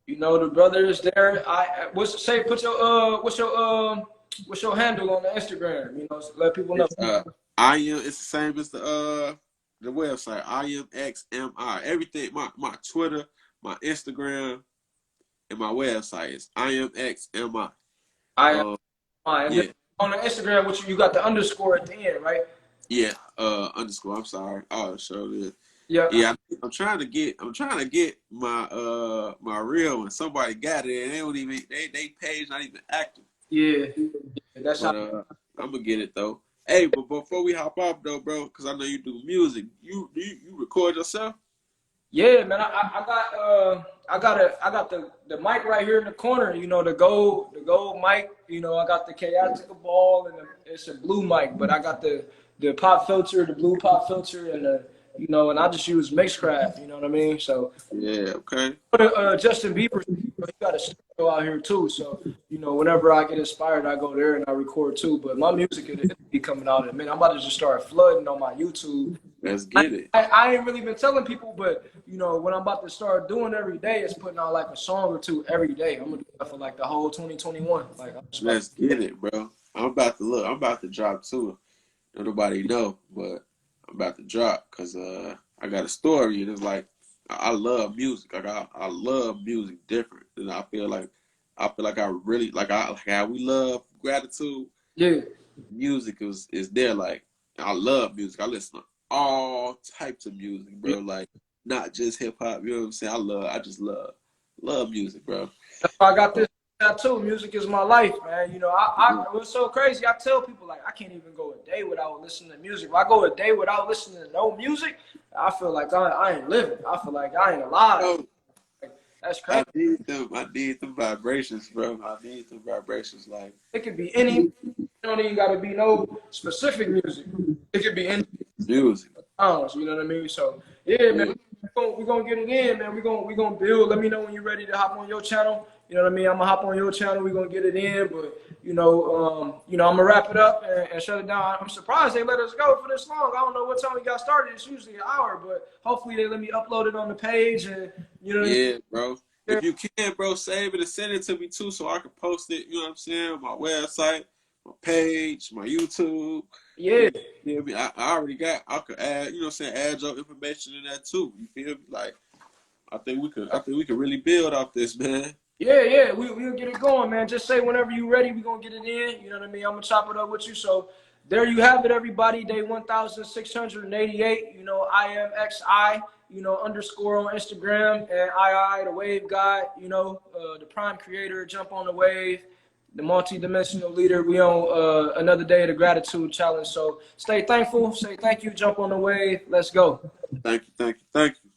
the brother is there. What's say? Put your what's your handle on the Instagram? You know, so let people know. It's I am. It's the same as the website. IMXMI. Everything. My Twitter, my Instagram, and my website is IMXMI. I Uh, and then yeah, on the Instagram, which you got the underscore at the end, right? yeah. Underscore. I'm sorry. I'll show this. Yeah, Yeah, I'm trying to get my real one. Somebody got it and they don't even they page not even active. yeah. That's how. But I'm gonna get it though. Hey, but before we hop off though, bro, because I know you do music. You record yourself? Yeah, man. I got the mic right here in the corner. You know, the gold mic. You know, I got the chaotic ball and it's a blue mic, but I got the pop filter, the blue pop filter, and the you know, and I just use Mixcraft. You know what I mean? So Yeah, okay. Justin Bieber, he got a studio out here too. So you know, whenever I get inspired, I go there and I record too. But my music it'll be coming out in a minute. I'm about to just start flooding on my YouTube. Let's get it. I ain't really been telling people, but you know, what I'm about to start doing every day is putting out like a song or two every day. I'm gonna do that for like the whole 2021. Like I'm just Let's get it, bro. I'm about to look. I'm about to drop too. Nobody know, but I'm about to drop because I got a story and it's like I love music. Like I love music different, and I feel like I really like how we love gratitude. yeah, Music is there. Like I love music. I listen to all types of music, yeah. bro. Like not just hip hop. You know what I'm saying? I just love music, bro. That's why I got this tattoo. Music is my life, man. You know, it was so crazy. I tell people like I can't even go a day without listening to music. If I go a day without listening to no music, I feel like I ain't living. I feel like I ain't alive. Oh, Like, that's crazy. I need them vibrations, bro. I need them vibrations. Like It could be any. It don't even got to be no specific music. It could be any music. sounds. You know what I mean? So yeah, man. We're gonna get it in, man. We're gonna build. Let me know when you're ready to hop on your channel. You know what I mean? I'm gonna hop on your channel. We're gonna get it in, but I'm gonna wrap it up and shut it down. I'm surprised they let us go for this long. I don't know what time we got started. It's usually an hour, but hopefully they let me upload it on the page and you know. Yeah, bro. If you can, bro, save it and send it to me too, so I can post it. You know what I'm saying? My website, my page, my YouTube. Yeah, You feel me? I already got. I could add. You know what I'm saying? Add your information in that too. You feel me? Like I think we could. I think we could really build off this, man. yeah. We'll get it going, man. Just say whenever you're ready, we're gonna get it in. You know what I mean? I'm gonna chop it up with you. So there you have it, everybody. Day 1688. You know, IMXI. You know, underscore on Instagram and the wave guy. You know, the prime creator. Jump on the wave. The multi-dimensional leader. We on another day of the gratitude challenge. So stay thankful. Say thank you. Jump on the wave. Let's go. Thank you.